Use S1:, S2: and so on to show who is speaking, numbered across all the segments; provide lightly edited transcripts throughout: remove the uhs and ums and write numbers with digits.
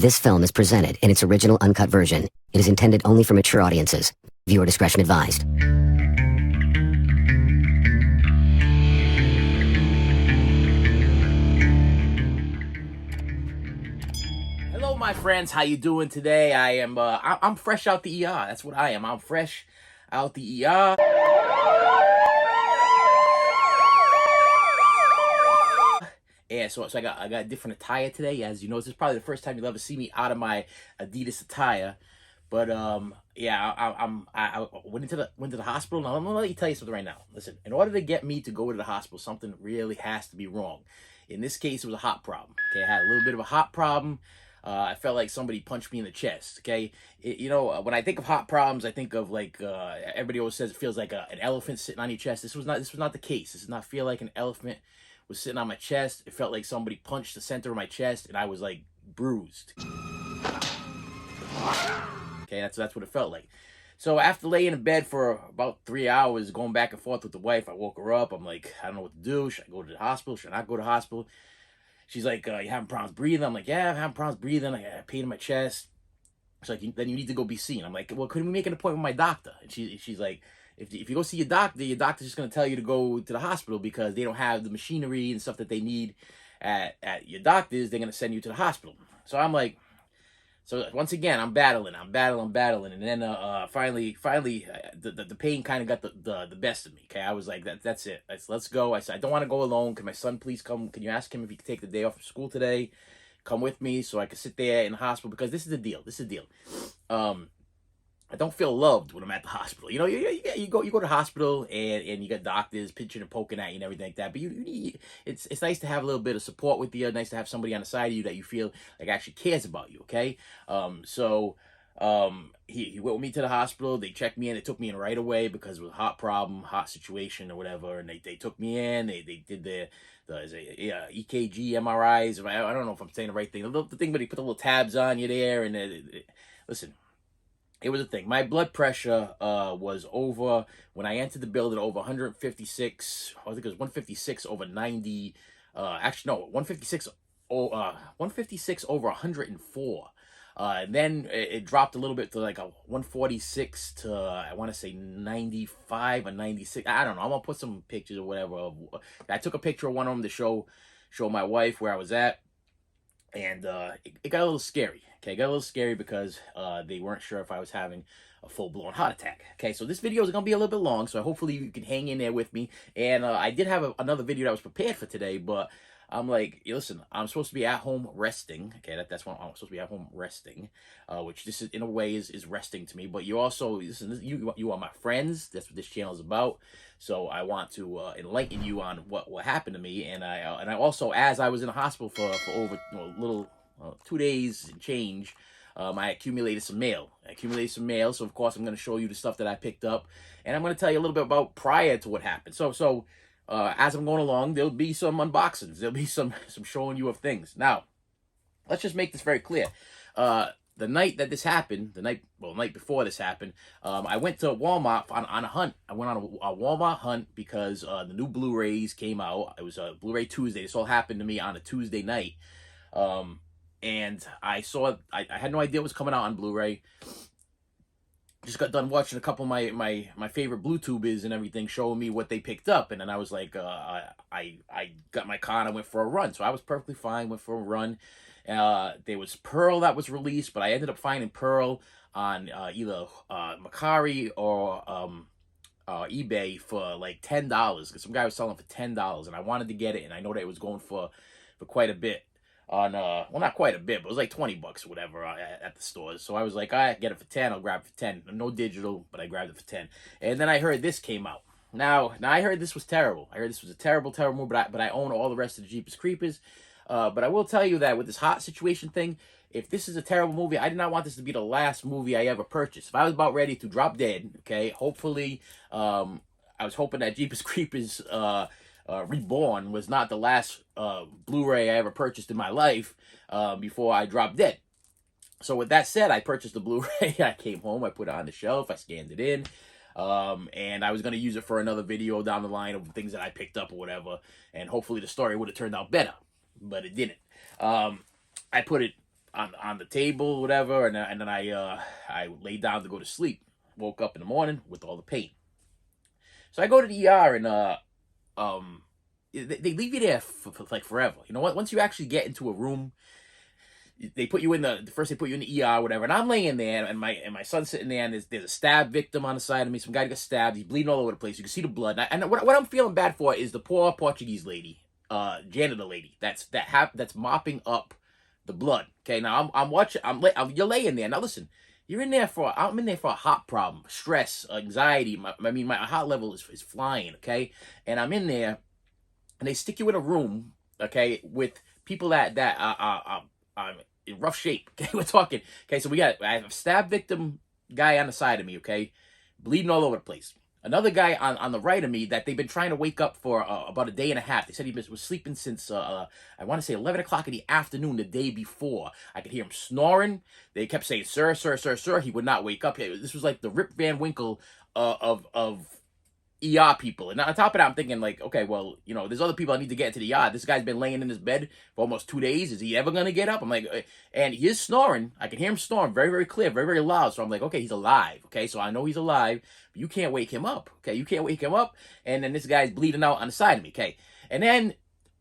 S1: This film is presented in its original uncut version. It is intended only for mature audiences. Viewer discretion advised.
S2: Hello, my friends. How you doing today? I'm fresh out the ER. That's what I am. I'm fresh out the ER. Yeah, so I got a different attire today. As you know, this is probably the first time you'll ever see me out of my Adidas attire. But yeah, I went to the hospital. Now I'm gonna let you tell you something right now. Listen, in order to get me to go to the hospital, something really has to be wrong. In this case, it was a heart problem. Okay, I had a little bit of a heart problem. I felt like somebody punched me in the chest. Okay, when I think of heart problems, I think of like everybody always says it feels like an elephant sitting on your chest. This was not the case. This does not feel like an elephant was sitting on my chest. It felt like somebody punched the center of my chest, and I was like bruised. Okay, that's what it felt like. So after laying in bed for about 3 hours, going back and forth with the wife, I woke her up. I'm like, I don't know what to do. Should I go to the hospital? Should I not go to the hospital? She's like, you having problems breathing? I'm like, yeah, I'm having problems breathing. I got pain in my chest. She's like, then you need to go be seen. I'm like, well, couldn't we make an appointment with my doctor? And she's like, if you go see your doctor's just going to tell you to go to the hospital because they don't have the machinery and stuff that they need at your doctor's. They're going to send you to the hospital. So I'm like, so once again, I'm battling, and then finally, the pain kind of got the best of me. Okay, I was like, that's it. Let's go. I said, I don't want to go alone. Can my son please come? Can you ask him if he can take the day off from school today? Come with me so I can sit there in the hospital, because this is the deal. I don't feel loved when I'm at the hospital. You know, you go to the hospital and you got doctors pinching and poking at you and everything like that. But it's nice to have a little bit of support with you. Nice to have somebody on the side of you that you feel like actually cares about you. Okay, he went with me to the hospital. They checked me in. They took me in right away because it was a heart problem, heart situation or whatever. And they took me in. They did the EKG, MRIs. I don't know if I'm saying the right thing. The thing, but they put the little tabs on you there. And listen. It was a thing. My blood pressure was over, when I entered the building, over 156. I think it was 156 over 90. Actually, no, 156 over 104. And then it dropped a little bit to like a 146 to, I want to say 95 or 96. I don't know. I'm going to put some pictures or whatever. I took a picture of one of them to show my wife where I was at. And it got a little scary. Okay, it got a little scary because they weren't sure if I was having a full-blown heart attack. Okay, so this video is going to be a little bit long, so hopefully you can hang in there with me. And I did have another video that was prepared for today, but I'm like, listen, I'm supposed to be at home resting. Okay, that's what I'm supposed to be at home resting, which this is, in a way, is resting to me. But you also, listen, you are my friends. That's what this channel is about. So I want to enlighten you on what happened to me. And I also, as I was in the hospital for over a little 2 days and change, I accumulated some mail. So of course I'm going to show you the stuff that I picked up, and I'm going to tell you a little bit about prior to what happened. So as I'm going along, there'll be some unboxings. There'll be some showing you of things. Now, let's just make this very clear. The night that this happened, the night before this happened, I went to Walmart on a hunt. I went on a Walmart hunt because the new Blu-rays came out. It was a Blu-ray Tuesday. This all happened to me on a Tuesday night. And I had no idea what was coming out on Blu-ray. Just got done watching a couple of my favorite Bluetubers and everything showing me what they picked up. And then I was like, I got my car and I went for a run. So I was perfectly fine, went for a run. There was Pearl that was released, but I ended up finding Pearl on either Macari or eBay for like $10, because some guy was selling for $10, and I wanted to get it, and I know that it was going for quite a bit on well, not quite a bit, but it was like 20 bucks or whatever at the stores. So I was like, I get it for 10, I'll grab it for 10. No digital, but I grabbed it for 10. And then I heard this came out. Now I heard this was terrible. I heard this was a terrible movie, but I own all the rest of the Jeepers Creepers. But I will tell you that with this heart situation thing, if this is a terrible movie, I did not want this to be the last movie I ever purchased. If I was about ready to drop dead, okay, hopefully, I was hoping that Jeepers Creepers Reborn was not the last Blu-ray I ever purchased in my life before I dropped dead. So with that said, I purchased the Blu-ray. I came home, I put it on the shelf, I scanned it in. And I was going to use it for another video down the line of things that I picked up or whatever. And hopefully the story would have turned out better. But it didn't. I put it on the table, whatever, and then I laid down to go to sleep. Woke up in the morning with all the pain. So I go to the ER, and um they leave you there for like forever. You know what? Once you actually get into a room, they put you in the first, they put you in the ER, whatever. And I'm laying there, and my son's sitting there, and there's a stab victim on the side of me. Some guy got stabbed. He's bleeding all over the place. You can see the blood. And what I'm feeling bad for is the poor Portuguese lady, janitor lady, that's mopping up the blood. Okay, now I'm watching. You're laying there. Now listen, I'm in there for a heart problem, stress, anxiety. My heart level is flying. Okay, and I'm in there, and they stick you in a room. Okay, with people that are in rough shape. Okay, we're talking. Okay, so I have a stab victim guy on the side of me. Okay, bleeding all over the place. Another guy on the right of me that they've been trying to wake up for about a day and a half. They said he was sleeping since, I want to say 11 o'clock in the afternoon the day before. I could hear him snoring. They kept saying, sir, sir, sir, sir. He would not wake up. This was like the Rip Van Winkle of ER people. And on top of that, I'm thinking like, okay, well, there's other people I need to get to the ER. This guy's been laying in his bed for almost 2 days. Is he ever going to get up? I'm like, and he is snoring. I can hear him snoring very, very clear, very, very loud. So I'm like, okay, he's alive. Okay, so I know he's alive, but you can't wake him up. Okay, you can't wake him up. And then this guy's bleeding out on the side of me. Okay, and then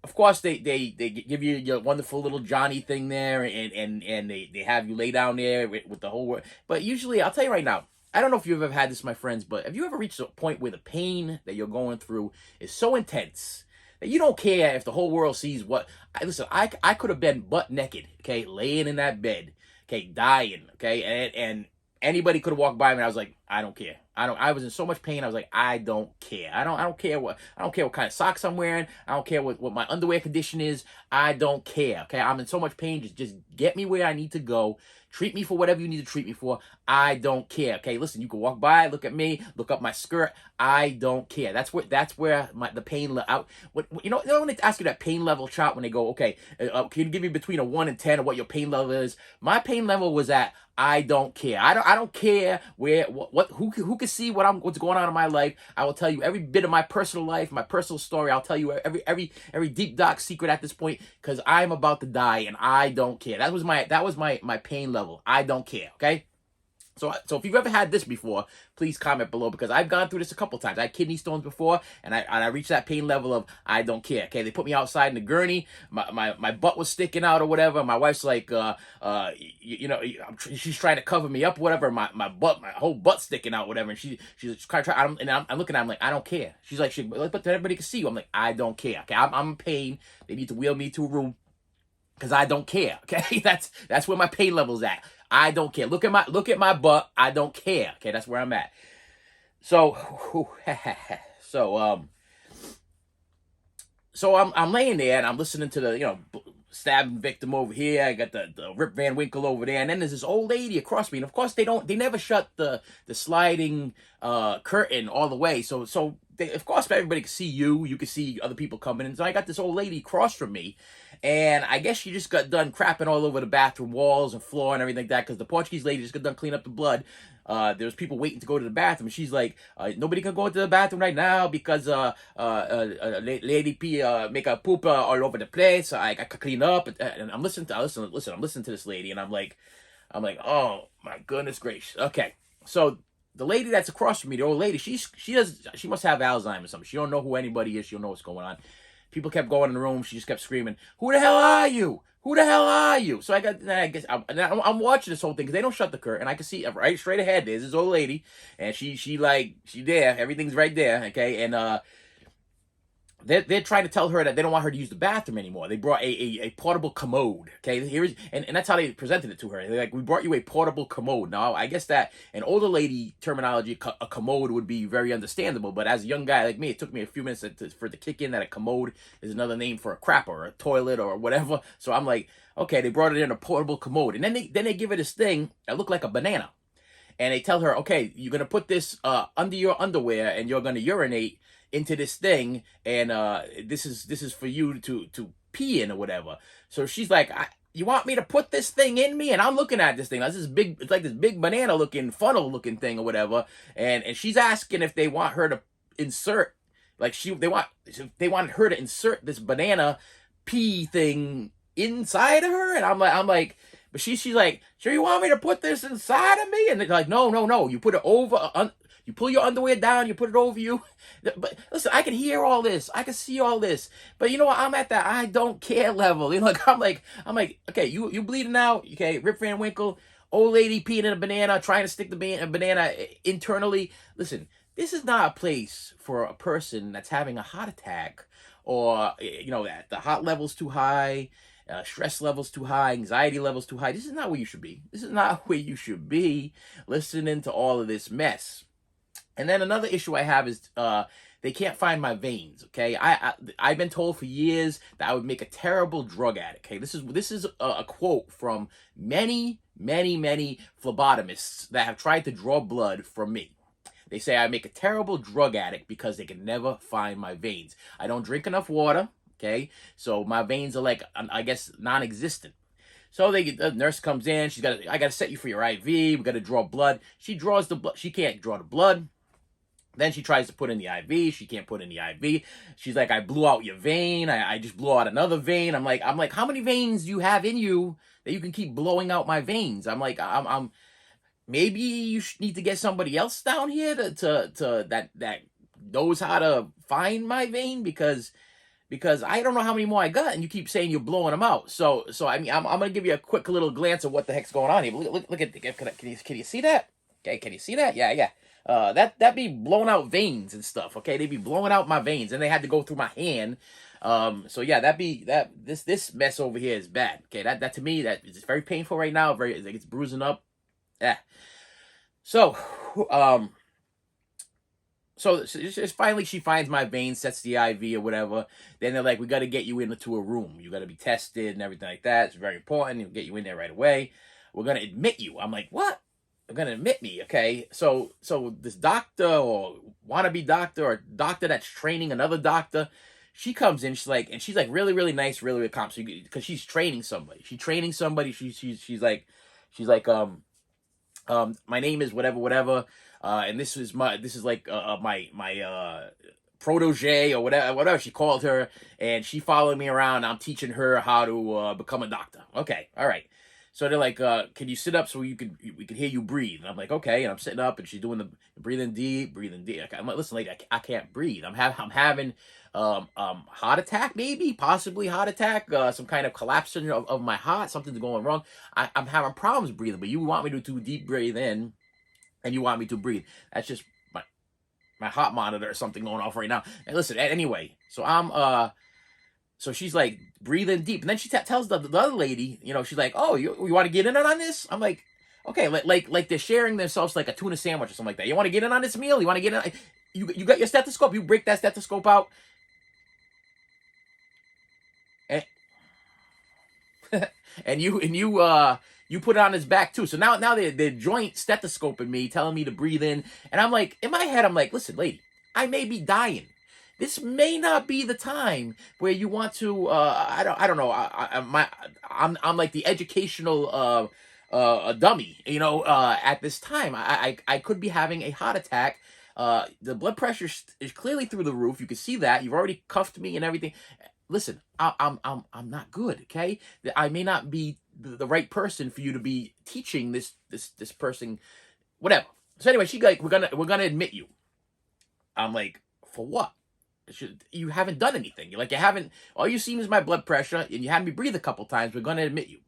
S2: of course they give you your wonderful little Johnny thing there, and they have you lay down there with the whole world. But usually, I'll tell you right now, I don't know if you've ever had this, my friends, but have you ever reached a point where the pain that you're going through is so intense that you don't care if the whole world sees what? Listen, I could have been butt naked, okay, laying in that bed, okay, dying, okay, and anybody could have walked by me, and I was like, I don't care. I was in so much pain. I was like, I don't care. I don't care what kind of socks I'm wearing. I don't care what my underwear condition is. I don't care. Okay, I'm in so much pain. Just get me where I need to go. Treat me for whatever you need to treat me for. I don't care. Okay, listen, you can walk by, look at me, look up my skirt. I don't care. That's where the pain out. When they ask you that pain level chart, when they go, okay, can you give me between a 1 and 10 of what your pain level is? My pain level was at I don't care. I don't care who can see what's going on in my life. I will tell you every bit of my personal life, my personal story. I'll tell you every deep dark secret at this point, because I'm about to die and I don't care. That was my pain level. I don't care. Okay. So if you've ever had this before, please comment below, because I've gone through this a couple times. I had kidney stones before, and I reached that pain level of I don't care. Okay, they put me outside in the gurney. My butt was sticking out or whatever. My wife's like, she's trying to cover me up, whatever. My whole butt sticking out, whatever. And she's trying. I'm looking at her, I'm like, I don't care. She's like, but everybody can see you. I'm like, I don't care. Okay, I'm in pain. They need to wheel me to a room because I don't care. Okay, that's where my pain level's at. I don't care. Look at my butt. I don't care. Okay, that's where I'm at. So I'm laying there and I'm listening to the stabbing victim over here. I got the Rip Van Winkle over there, and then there's this old lady across me. And of course they never shut the sliding curtain all the way. So of course everybody can see you. You can see other people coming in. So I got this old lady across from me. And I guess she just got done crapping all over the bathroom walls and floor and everything like that, because the Portuguese lady just got done cleaning up the blood. There's people waiting to go to the bathroom. And she's like, nobody can go to the bathroom right now because Lady P make a poop all over the place. I could clean up. And I'm listening to this lady, and I'm like, oh my goodness gracious. Okay, so the lady that's across from me, the old lady, she must have Alzheimer's or something. She don't know who anybody is. She don't know what's going on. People kept going in the room. She just kept screaming, "Who the hell are you? Who the hell are you?" So I'm watching this whole thing because they don't shut the curtain. I can see right straight ahead. There's this old lady, and she there. Everything's right there. Okay, and they're trying to tell her that they don't want her to use the bathroom anymore. They brought a portable commode. Okay, and that's how they presented it to her. They're like, we brought you a portable commode. Now, I guess that in older lady terminology, a commode would be very understandable. But as a young guy like me, it took me a few minutes for it to kick in that a commode is another name for a crapper or a toilet or whatever. So I'm like, okay, they brought it in a portable commode, and then they give her this thing that looked like a banana, and they tell her, okay, you're gonna put this under your underwear, and you're gonna urinate into this thing, and this is for you to pee in or whatever. So she's like, you want me to put this thing in me? And I'm looking at this thing. It's like this big banana looking funnel looking thing or whatever. And she's asking if they want her to insert, like they wanted her to insert this banana pee thing inside of her. And I'm like, But she's like, sure, you want me to put this inside of me? And they're like, no. You put it over, you pull your underwear down, you put it over you. But listen, I can hear all this. I can see all this. But you know what? I'm at that I don't care level. You know, like, I'm like, okay, you bleeding out. Okay, Rip Van Winkle, old lady peeing in a banana, trying to stick the banana internally. Listen, this is not a place for a person that's having a heart attack, or that the heart level's too high, stress levels too high, anxiety levels too high. This is not where you should be. This is not where you should be listening to all of this mess. And then another issue I have is they can't find my veins. Okay, I've been told for years that I would make a terrible drug addict. Okay, this is a quote from many phlebotomists that have tried to draw blood from me. They say I make a terrible drug addict because they can never find my veins. I don't drink enough water. Okay, so my veins are like, I guess, non-existent. So the nurse comes in. I got to set you for your IV. We got to draw blood. She draws the blood. She can't draw the blood. Then she tries to put in the IV. She can't put in the IV. She's like, I blew out your vein. I just blew out another vein. I'm like, how many veins do you have in you that you can keep blowing out my veins? I'm like, maybe you need to get somebody else down here to that knows how to find my vein, because I don't know how many more I got, and you keep saying you're blowing them out. So I mean, I'm gonna give you a quick little glance of what the heck's going on here. Look at can you see that? Okay, can you see that? Yeah. That be blowing out veins and stuff. Okay, they be blowing out my veins, and they had to go through my hand. So yeah, this mess over here is bad. Okay, that to me, that is very painful right now. It's bruising up. Yeah. So it's finally she finds my vein, sets the IV or whatever. Then they're like, we got to get you into a room. You got to be tested and everything like that. It's very important. We'll get you in there right away. We're going to admit you. I'm like, what? They're going to admit me, okay? So this doctor or wannabe doctor or doctor that's training another doctor, she comes in. She's like really, really nice, really, really calm. So because she's training somebody. She's like, my name is whatever. And this is my protege or whatever she called her, and she followed me around. I'm teaching her how to become a doctor. Okay, all right. So they're like, can you sit up so we can hear you breathe? And I'm like, okay. And I'm sitting up, and she's doing the breathing deep. Okay, I'm like, listen, lady, I can't breathe. I'm having heart attack, possibly heart attack, some kind of collapsing of my heart. Something's going wrong. I'm having problems breathing, but you want me to do deep breathe in, and you want me to breathe. That's just my heart monitor or something going off right now. And listen, anyway, so so she's like breathing deep, and then she tells the other lady, she's like, oh, you want to get in on this? I'm like, okay, like they're sharing themselves like a tuna sandwich or something like that. You want to get in on this meal? You want to get in? You got your stethoscope? You break that stethoscope out. And you put it on his back too. So now they're joint stethoscoping me, telling me to breathe in. And I'm like, in my head, I'm like, listen, lady, I may be dying. This may not be the time where you want to. I don't know. I'm like the educational dummy. At this time, I could be having a heart attack. The blood pressure is clearly through the roof. You can see that. You've already cuffed me and everything. Listen, I'm not good. Okay, I may not be the right person for you to be teaching this person, whatever. So anyway, she's like, we're gonna admit you. I'm like, for what? You haven't done anything. You haven't. All you've seen is my blood pressure, and you had me breathe a couple times. We're gonna admit you.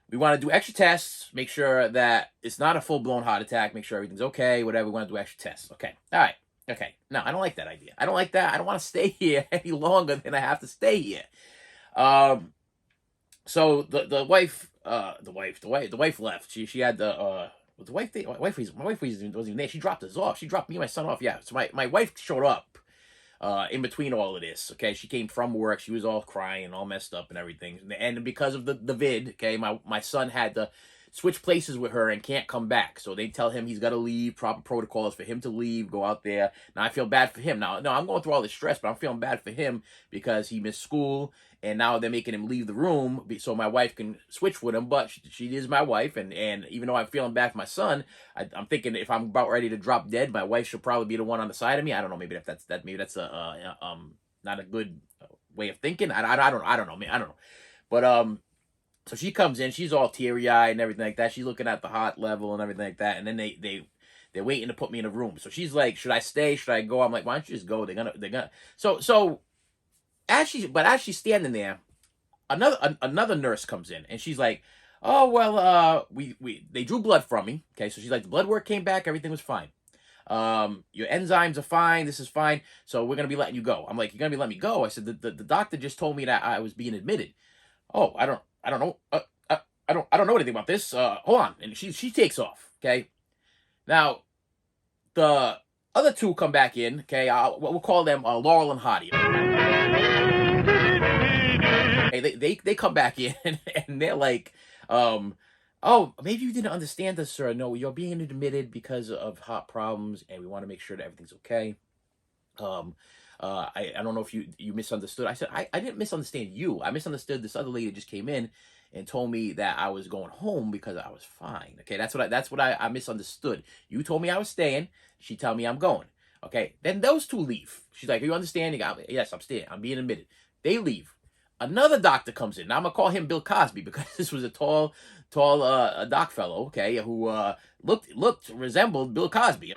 S2: We want to do extra tests, make sure that it's not a full-blown heart attack, make sure everything's okay, whatever. We want to do extra tests. Okay, all right. Okay, no, I don't like that idea. I don't like that. I don't want to stay here any longer than I have to stay here. So the wife left. She had my wife wasn't even there. She dropped us off. She dropped me and my son off. Yeah. So my wife showed up in between all of this. Okay, she came from work. She was all crying, all messed up and everything. And because of the vid, okay, my son had to switch places with her and can't come back. So they tell him he's got to leave. Proper protocols for him to leave, go out there. Now I feel bad for him. Now, no, I'm going through all this stress, but I'm feeling bad for him because he missed school, and now they're making him leave the room so my wife can switch with him. But she is my wife, and even though I'm feeling bad for my son, I'm thinking if I'm about ready to drop dead, my wife should probably be the one on the side of me. I don't know. Maybe that's not a good way of thinking. I don't know, man. I don't know. But So she comes in, she's all teary-eyed and everything like that. She's looking at the hot level and everything like that. And then they're waiting to put me in a room. So she's like, should I stay? Should I go? I'm like, why don't you just go? They're gonna. So as she's standing there, another nurse comes in and she's like, oh well, they drew blood from me. Okay, so she's like, the blood work came back, everything was fine. Your enzymes are fine, this is fine, so we're gonna be letting you go. I'm like, you're gonna be letting me go? I said, the doctor just told me that I was being admitted. Oh, I don't know. I don't know anything about this. Hold on. And she takes off. Okay. Now, the other two come back in. Okay. We'll call them Laurel and Hardy. Okay, they come back in and they're like, oh, maybe you didn't understand us, sir. No, you're being admitted because of heart problems, and we want to make sure that everything's okay. I don't know if you misunderstood. I said, I didn't misunderstand you. I misunderstood this other lady that just came in and told me that I was going home because I was fine. Okay, that's what I misunderstood. You told me I was staying. She told me I'm going. Okay, then those two leave. She's like, are you understanding? Yes, I'm staying. I'm being admitted. They leave. Another doctor comes in. Now I'm gonna call him Bill Cosby because this was a tall doc fellow. Okay, who resembled Bill Cosby.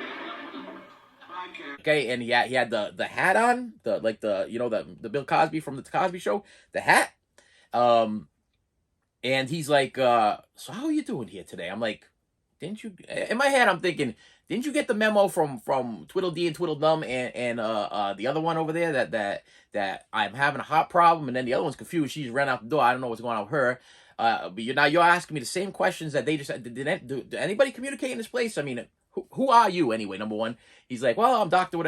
S2: Okay, and he had the hat on, the Bill Cosby from the Cosby Show, the hat. And he's like, so how are you doing here today? I'm like, didn't you? In my head, I'm thinking, didn't you get the memo from Tweedledee and Tweedledum and the other one over there that I'm having a heart problem, and then the other one's confused. She's ran out the door. I don't know what's going on with her. But you're asking me the same questions that they just did anybody communicate in this place? I mean, who are you anyway? Number one, he's like, well, I'm Doctor. Well,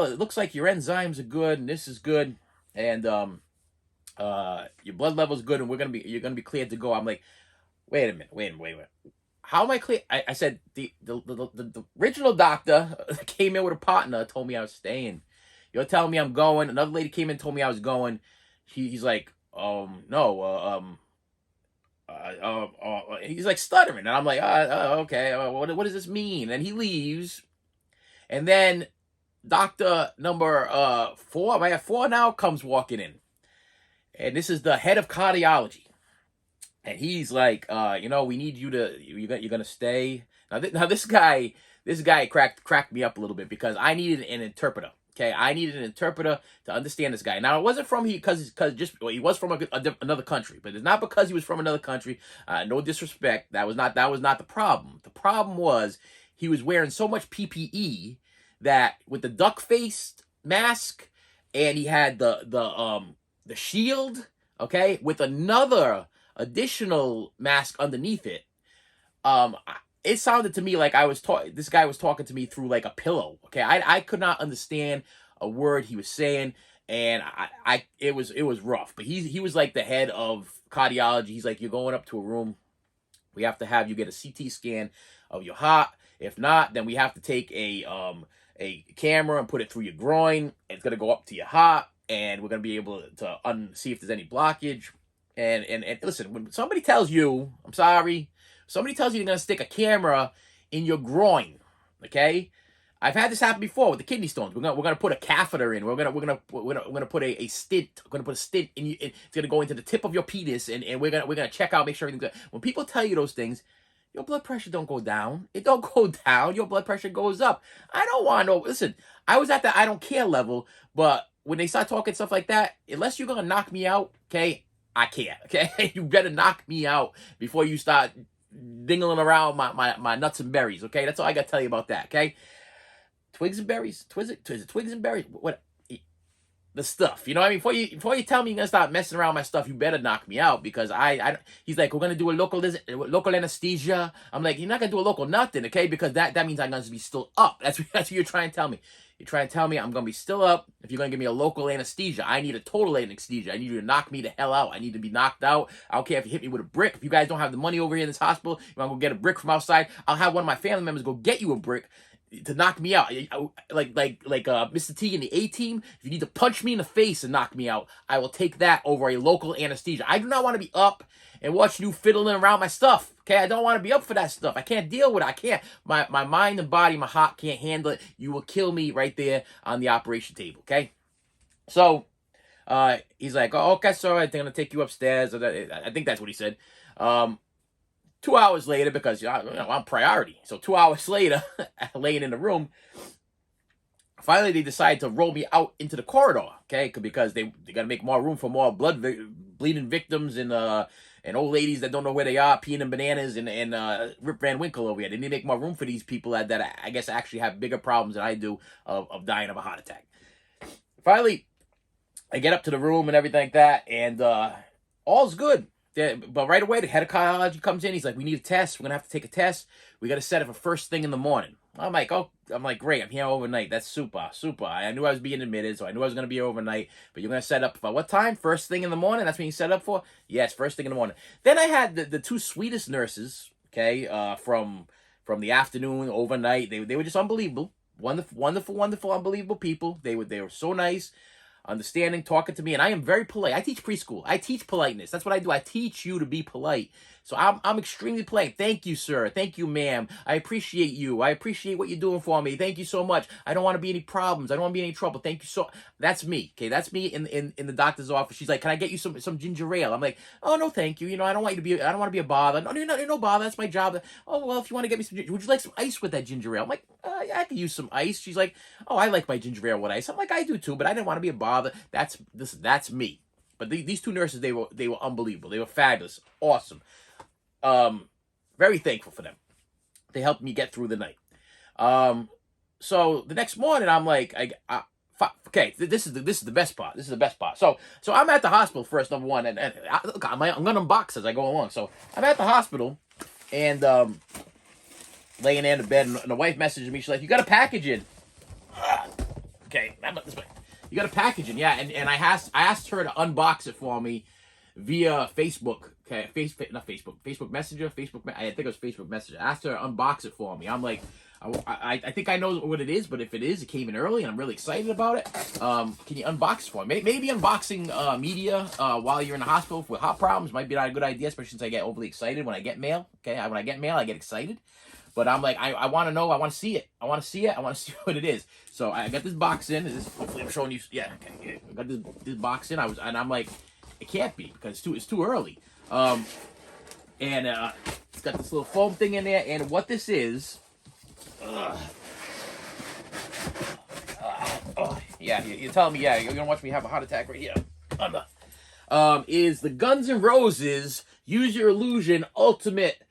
S2: it looks like your enzymes are good, and this is good, and your blood level's good, and you're gonna be cleared to go. I'm like, wait a minute. How am I clear? I said the original doctor came in with a partner, told me I was staying. You're telling me I'm going. Another lady came in, told me I was going. He's like, no, he's like stuttering, and I'm like, okay, what does this mean? And he leaves, and then doctor number 4, I have 4 now, comes walking in, and this is the head of cardiology, and he's like, we need you to, you're gonna stay. Now this guy cracked me up a little bit because I needed an interpreter. Okay, I needed an interpreter to understand this guy. Now, it wasn't from he was from another country, but it's not because he was from another country. No disrespect. That was not the problem. The problem was he was wearing so much PPE that with the duck face mask, and he had the shield, okay, with another additional mask underneath it. It sounded to me like this guy was talking to me through like a pillow. Okay, I could not understand a word he was saying, and it was rough. But he was like the head of cardiology. He's like, you're going up to a room. We have to have you get a CT scan of your heart. If not, then we have to take a camera and put it through your groin. It's gonna go up to your heart, and we're gonna be able to see if there's any blockage. And listen, when somebody tells you, I'm sorry. Somebody tells you they're going to stick a camera in your groin, okay? I've had this happen before with the kidney stones. We're gonna put a catheter in. We're gonna put a stint. We're gonna put a stint in you. It's gonna go into the tip of your penis, and we're gonna check out, make sure everything's good. When people tell you those things, your blood pressure don't go down. It don't go down. Your blood pressure goes up. I don't want to know. Listen, I was at the I don't care level, but when they start talking stuff like that, unless you're gonna knock me out, okay, I care. Okay, you better knock me out before you start dingling around my nuts and berries, okay? That's all I got to tell you about that, okay? Twigs and berries? Is it twigs and berries? What? The stuff, you know what I mean? Before you tell me you're going to start messing around my stuff, you better knock me out because he's like, we're going to do a local anesthesia. I'm like, you're not going to do a local nothing, okay? Because that means I'm going to be still up. That's what you're trying to tell me. You're trying to tell me I'm going to be still up if you're going to give me a local anesthesia. I need a total anesthesia. I need you to knock me the hell out. I need to be knocked out. I don't care if you hit me with a brick. If you guys don't have the money over here in this hospital, you want to go get a brick from outside, I'll have one of my family members go get you a brick to knock me out. Like Mr. T in the A-Team, if you need to punch me in the face and knock me out, I will take that over a local anesthesia. I do not want to be up and watch you fiddling around my stuff. Okay, I don't want to be up for that stuff. I can't deal with it. I can't. My mind and body, my heart can't handle it. You will kill me right there on the operation table. Okay, so He's like, oh, okay, sir, I think I'm gonna take you upstairs. I think that's what he said. 2 hours later, because I'm priority. So 2 hours later, laying in the room, finally they decide to roll me out into the corridor, okay? Because they got to make more room for more bleeding victims and old ladies that don't know where they are, peeing in bananas, and Rip Van Winkle over here. They need to make more room for these people that I guess actually have bigger problems than I do of dying of a heart attack. Finally, I get up to the room and everything like that, and all's good. But right away, the head of cardiology comes in. He's like, we need a test. We're going to have to take a test. We got to set it for first thing in the morning. I'm like, great. I'm here overnight. That's super, super. I knew I was being admitted, so I knew I was going to be here overnight. But you're going to set up for what time? First thing in the morning? That's when you set up for? Yes, first thing in the morning. Then I had the two sweetest nurses, okay, from the afternoon, overnight. They were just unbelievable. Wonderful, wonderful, wonderful, unbelievable people. They were so nice, understanding, talking to me, and I am very polite. I teach preschool. I teach politeness. That's what I do. I teach you to be polite. So I'm extremely polite. Thank you, sir. Thank you, ma'am. I appreciate you. I appreciate what you're doing for me. Thank you so much. I don't want to be any problems. I don't want to be any trouble. Thank you so. That's me. Okay, that's me in the doctor's office. She's like, can I get you some ginger ale? I'm like, oh no, thank you. I don't want you to be. I don't want to be a bother. No, you're no bother. That's my job. Oh well, if you want to get me some, would you like some ice with that ginger ale? I'm like, yeah, I could use some ice. She's like, oh, I like my ginger ale with ice. I'm like, I do too, but I didn't want to be a bother. That's me. But these two nurses, they were unbelievable. They were fabulous, awesome. Very thankful for them. They helped me get through the night. So the next morning, I'm like, okay, this is the best part. This is the best part. So I'm at the hospital first, number one, and look, I'm gonna unbox as I go along. So I'm at the hospital, and laying there in the bed, and the wife messages me. She's like, "You got a package in." Okay, this way. You got a package in, yeah, and I asked her to unbox it for me via Facebook. Okay, Facebook Messenger, I think it was Facebook Messenger. I asked her to unbox it for me. I'm like, I think I know what it is, but if it is, it came in early, and I'm really excited about it. Can you unbox it for me? Maybe unboxing media while you're in the hospital with heart problems might be not a good idea, especially since I get overly excited when I get mail. Okay, when I get mail, I get excited. But I'm like, I want to know. I want to see it. I want to see what it is. So I got this box in. Hopefully I'm showing you. Yeah, okay. Yeah. I got this box in. I'm like, it can't be because it's too early. And it's got this little foam thing in there. And what this is, yeah, you're telling me, yeah, you're gonna watch me have a heart attack right here. Is the Guns N' Roses Use Your Illusion Ultimate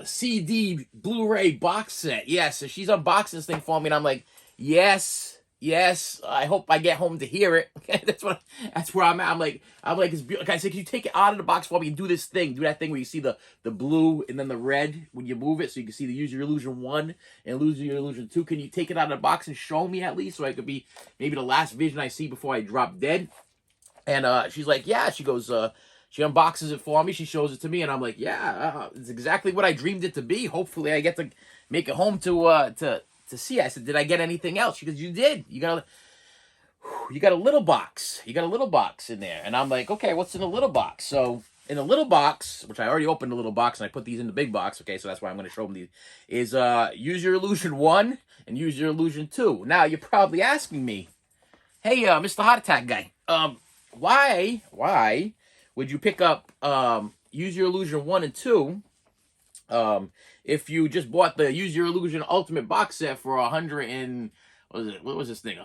S2: CD Blu-ray box set. Yeah, so she's unboxing this thing for me, and I'm like, yes. I hope I get home to hear it. that's where I'm at. I'm like, it's beautiful. Okay, I said, can you take it out of the box for me and do this thing? Do that thing where you see the blue and then the red when you move it, so you can see the Use Your Illusion 1 and Use Your Illusion 2. Can you take it out of the box and show me at least, so I could be maybe the last vision I see before I drop dead? And she's like, yeah. She goes, she unboxes it for me. She shows it to me, and I'm like, yeah, it's exactly what I dreamed it to be. Hopefully, I get to make it home to see. I said, did I get anything else? She goes, you did. You got a little box. You got a little box in there. And I'm like, okay, what's in the little box? So in the little box, which I already opened the little box, and I put these in the big box. Okay, so that's why I'm going to show them these. Is Use Your Illusion 1 and Use Your Illusion 2. Now you're probably asking me, hey, Mr. Heart Attack guy, why would you pick up Use Your Illusion 1 and 2 if you just bought the Use Your Illusion Ultimate box set for what was this thing?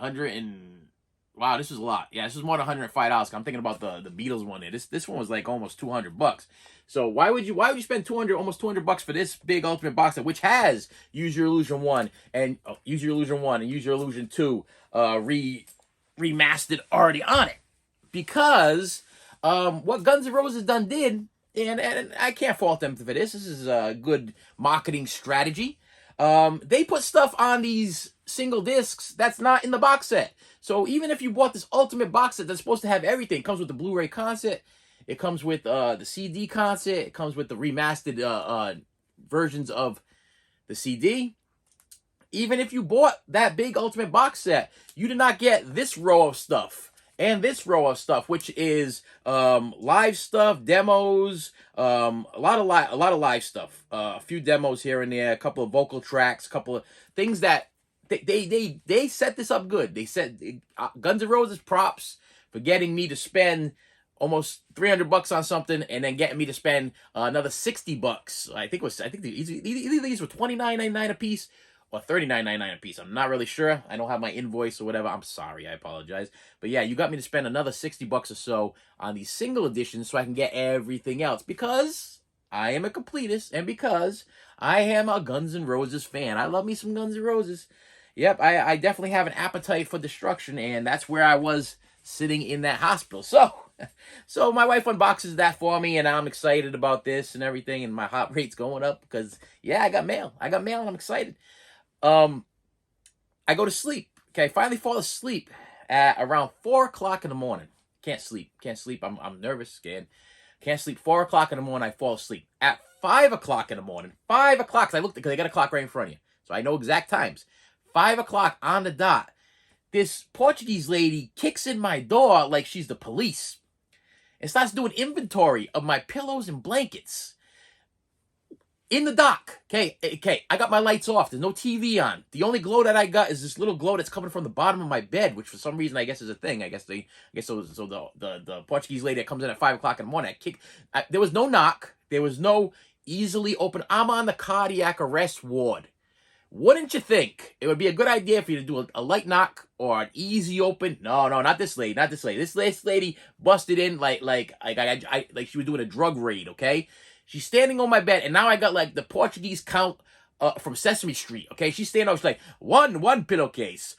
S2: Wow, this was a lot. Yeah, this was more than $105. I'm thinking about the Beatles one there. This one was like almost $200. So why would you spend almost $200 for this big Ultimate box set, which has Use Your Illusion 1 and Use Your Illusion 1 and Use Your Illusion 2 remastered already on it? Because what Guns N' Roses did, and I can't fault them for this. This is a good marketing strategy. They put stuff on these single discs that's not in the box set. So even if you bought this ultimate box set that's supposed to have everything, it comes with the Blu-ray concert, it comes with the CD concert, it comes with the remastered versions of the CD. Even if you bought that big ultimate box set, you did not get this row of stuff. And this row of stuff, which is live stuff, demos, a lot of live stuff, a few demos here and there, a couple of vocal tracks, a couple of things that they set this up good. They said Guns N' Roses props for getting me to spend almost $300 on something, and then getting me to spend another $60. I think either these were $29.99 a piece or $39.99 a piece. I'm not really sure. I don't have my invoice or whatever. I'm sorry. I apologize. But yeah, you got me to spend another $60 or so on these single editions so I can get everything else, because I am a completist, and because I am a Guns N' Roses fan. I love me some Guns N' Roses. Yep, I definitely have an appetite for destruction, and that's where I was sitting in that hospital. So my wife unboxes that for me, and I'm excited about this and everything, and my heart rate's going up because, yeah, I got mail. And I'm excited. I go to sleep. Okay, I finally fall asleep at around 4 o'clock in the morning. Can't sleep. I'm nervous, scared. Can't sleep. 4 o'clock in the morning, I fall asleep. At 5 o'clock in the morning, 5 o'clock, I looked because I got a clock right in front of you, so I know exact times. 5 o'clock on the dot, this Portuguese lady kicks in my door like she's the police and starts doing inventory of my pillows and blankets in the dock. Okay, I got my lights off. There's no TV on. The only glow that I got is this little glow that's coming from the bottom of my bed, which for some reason I guess is a thing. So the Portuguese lady that comes in at 5 o'clock in the morning, there was no knock. There was no easily open. I'm on the cardiac arrest ward. Wouldn't you think it would be a good idea for you to do a light knock or an easy open? No, not this lady. This lady busted in like she was doing a drug raid. Okay, she's standing on my bed, and now I got like the Portuguese count from Sesame Street. Okay, she's standing up. She's like one pillowcase,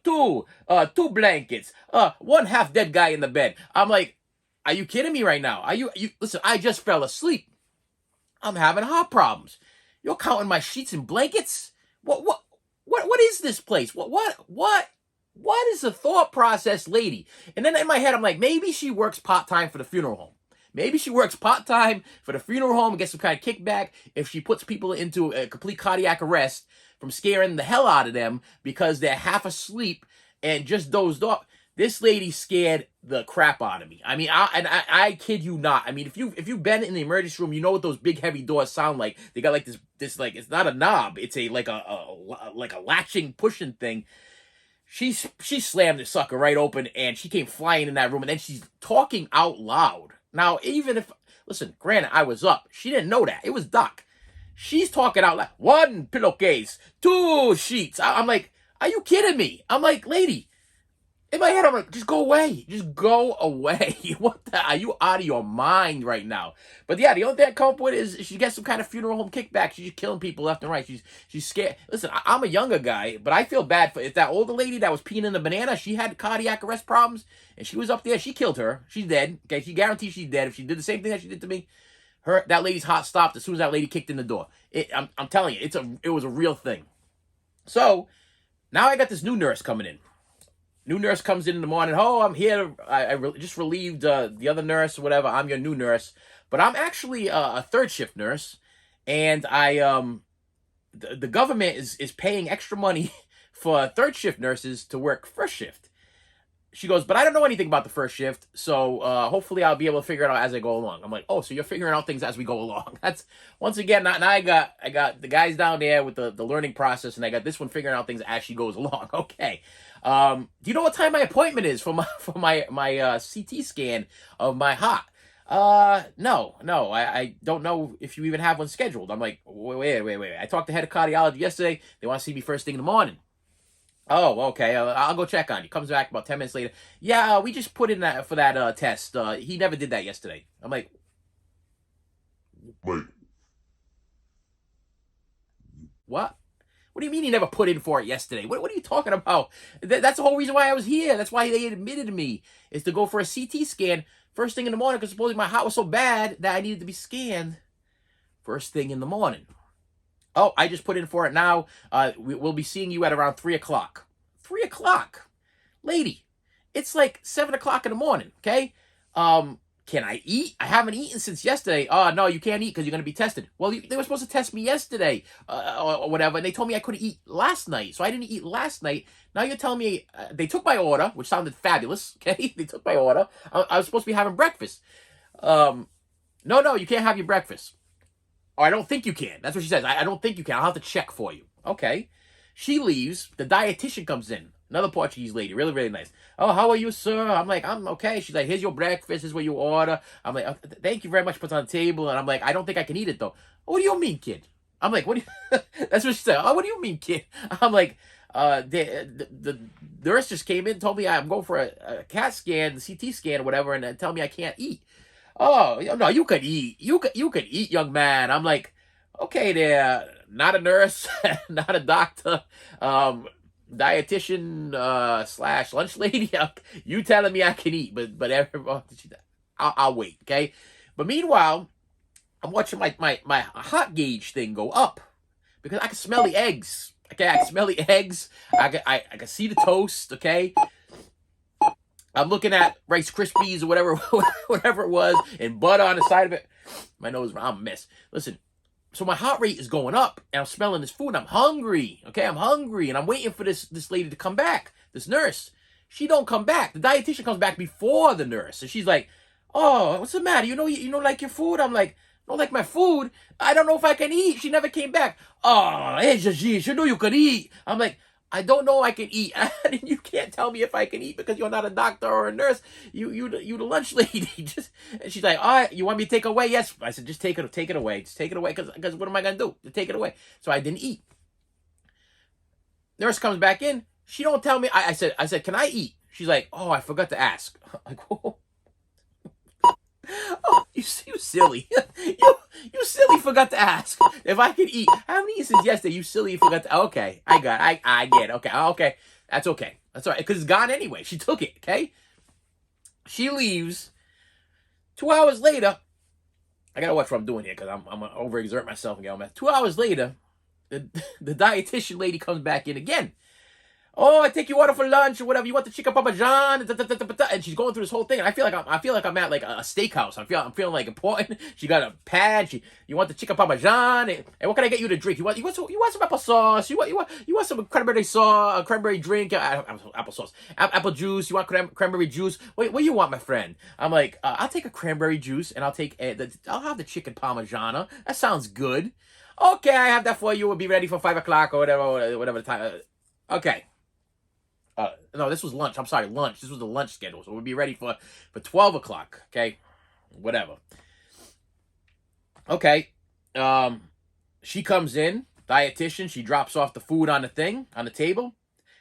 S2: two blankets, one half dead guy in the bed. I'm like, are you kidding me right now? Are you listen? I just fell asleep. I'm having heart problems. You're counting my sheets and blankets? What is this place? What is the thought process, lady? And then in my head, I'm like, maybe she works part-time for the funeral home. Maybe she works part-time for the funeral home and gets some kind of kickback if she puts people into a complete cardiac arrest from scaring the hell out of them because they're half asleep and just dozed off. This lady scared the crap out of me. I mean, I kid you not. I mean, if you've been in the emergency room, you know what those big heavy doors sound like. They got like this like, it's not a knob. It's like a latching pushing thing. She slammed the sucker right open, and she came flying in that room, and then she's talking out loud. Now, even if, listen, granted, I was up. She didn't know that. It was dark. She's talking out loud. One pillowcase, two sheets. I'm like, are you kidding me? I'm like, lady. In my head, I'm like, just go away. Just go away. What the? Are you out of your mind right now? But yeah, the only thing I come up with is she gets some kind of funeral home kickback. She's just killing people left and right. She's scared. Listen, I'm a younger guy, but I feel bad for if that older lady that was peeing in the banana, she had cardiac arrest problems, and she was up there. She killed her. She's dead. Okay, she guarantees she's dead. If she did the same thing that she did to me, that lady's heart stopped as soon as that lady kicked in the door. I'm telling you, it was a real thing. So now I got this new nurse coming in. New nurse comes in the morning. Oh, I'm here. I just relieved the other nurse or whatever. I'm your new nurse. But I'm actually a third shift nurse. And the government is paying extra money for third shift nurses to work first shift. She goes, but I don't know anything about the first shift. So hopefully I'll be able to figure it out as I go along. I'm like, oh, so you're figuring out things as we go along. That's, once again, now I got the guys down there with the learning process, and I got this one figuring out things as she goes along. Okay. Do you know what time my appointment is for my CT scan of my heart? No, I don't know if you even have one scheduled. I'm like, wait. I talked to head of cardiology yesterday. They want to see me first thing in the morning. Oh, okay. I'll go check on you. Comes back about 10 minutes later. Yeah, we just put in that for that test. He never did that yesterday. I'm like,
S3: Wait,
S2: what? What do you mean he never put in for it yesterday? What are you talking about? That's the whole reason why I was here. That's why they admitted me, is to go for a CT scan first thing in the morning, because supposedly my heart was so bad that I needed to be scanned first thing in the morning. Oh, I just put in for it now. We'll be seeing you at around 3 o'clock. 3 o'clock? Lady, it's like 7 o'clock in the morning, okay? Can I eat? I haven't eaten since yesterday. Oh, no, you can't eat because you're going to be tested. Well, they were supposed to test me yesterday or whatever, and they told me I couldn't eat last night, so I didn't eat last night. Now you're telling me they took my order, which sounded fabulous, okay? They took my order. I was supposed to be having breakfast. No, you can't have your breakfast. Or I don't think you can. That's what she says. I don't think you can. I'll have to check for you. Okay. She leaves. The dietitian comes in. Another Portuguese lady, really, really nice. Oh, how are you, sir? I'm like, I'm okay. She's like, here's your breakfast. This is what you order. I'm like, thank you very much. Puts on the table, and I'm like, I don't think I can eat it though. What do you mean, kid? I'm like, what do you? That's what she said. Oh, what do you mean, kid? I'm like, the nurse just came in, told me I'm going for a CAT scan, the CT scan, or whatever, and tell me I can't eat. Oh, no, you could eat. You could eat, young man. I'm like, okay, there. Not a nurse, not a doctor, dietitian slash lunch lady. You telling me I can eat, but I'll wait, okay? But meanwhile, I'm watching my hot gauge thing go up because I can smell the eggs. Okay, I can smell the eggs. I can see the toast. Okay, I'm looking at Rice Krispies or whatever it was, and butter on the side of it. My nose, I'm a mess. Listen, so my heart rate is going up, and I'm smelling this food, and I'm hungry. Okay, I'm hungry, and I'm waiting for this lady to come back. This nurse, she don't come back. The dietitian comes back before the nurse, and she's like, "Oh, what's the matter? You don't like your food?" I'm like, "Don't like my food? I don't know if I can eat." She never came back. "Oh, hey, Gigi, you know you could eat." I'm like, I don't know I can eat. You can't tell me if I can eat because you're not a doctor or a nurse. You the lunch lady. And she's like, all right, you want me to take it away? Yes. I said, just take it away. Just take it away because what am I gonna do? To take it away. So I didn't eat. Nurse comes back in. She don't tell me. I said, can I eat? She's like, oh, I forgot to ask. I'm like, oh, you silly. You silly forgot to ask if I could eat. How many instances yesterday you silly forgot to? Okay, I get it. Okay. That's okay. That's all right. Because it's gone anyway. She took it, okay? She leaves. 2 hours later, I gotta watch what I'm doing here because I'm gonna overexert myself and get on that. 2 hours later, the dietitian lady comes back in again. Oh, I take you order for lunch or whatever. You want the chicken parmesan? And she's going through this whole thing. And I feel like I'm at like a steakhouse. I'm feeling like important. She got a pad. You want the chicken parmesan? And what can I get you to drink? You want some applesauce? You want some cranberry sauce? Cranberry drink? Applesauce? Apple juice? You want cranberry juice? What do you want, my friend? I'm like, I'll take a cranberry juice and I'll have the chicken parmesan. That sounds good. Okay, I have that for you. We'll be ready for 5 o'clock or whatever the time. Okay. No, this was lunch. I'm sorry, lunch. This was the lunch schedule. So we'll be ready for 12 o'clock. Okay. Whatever. Okay. She comes in, dietitian. She drops off the food on the table.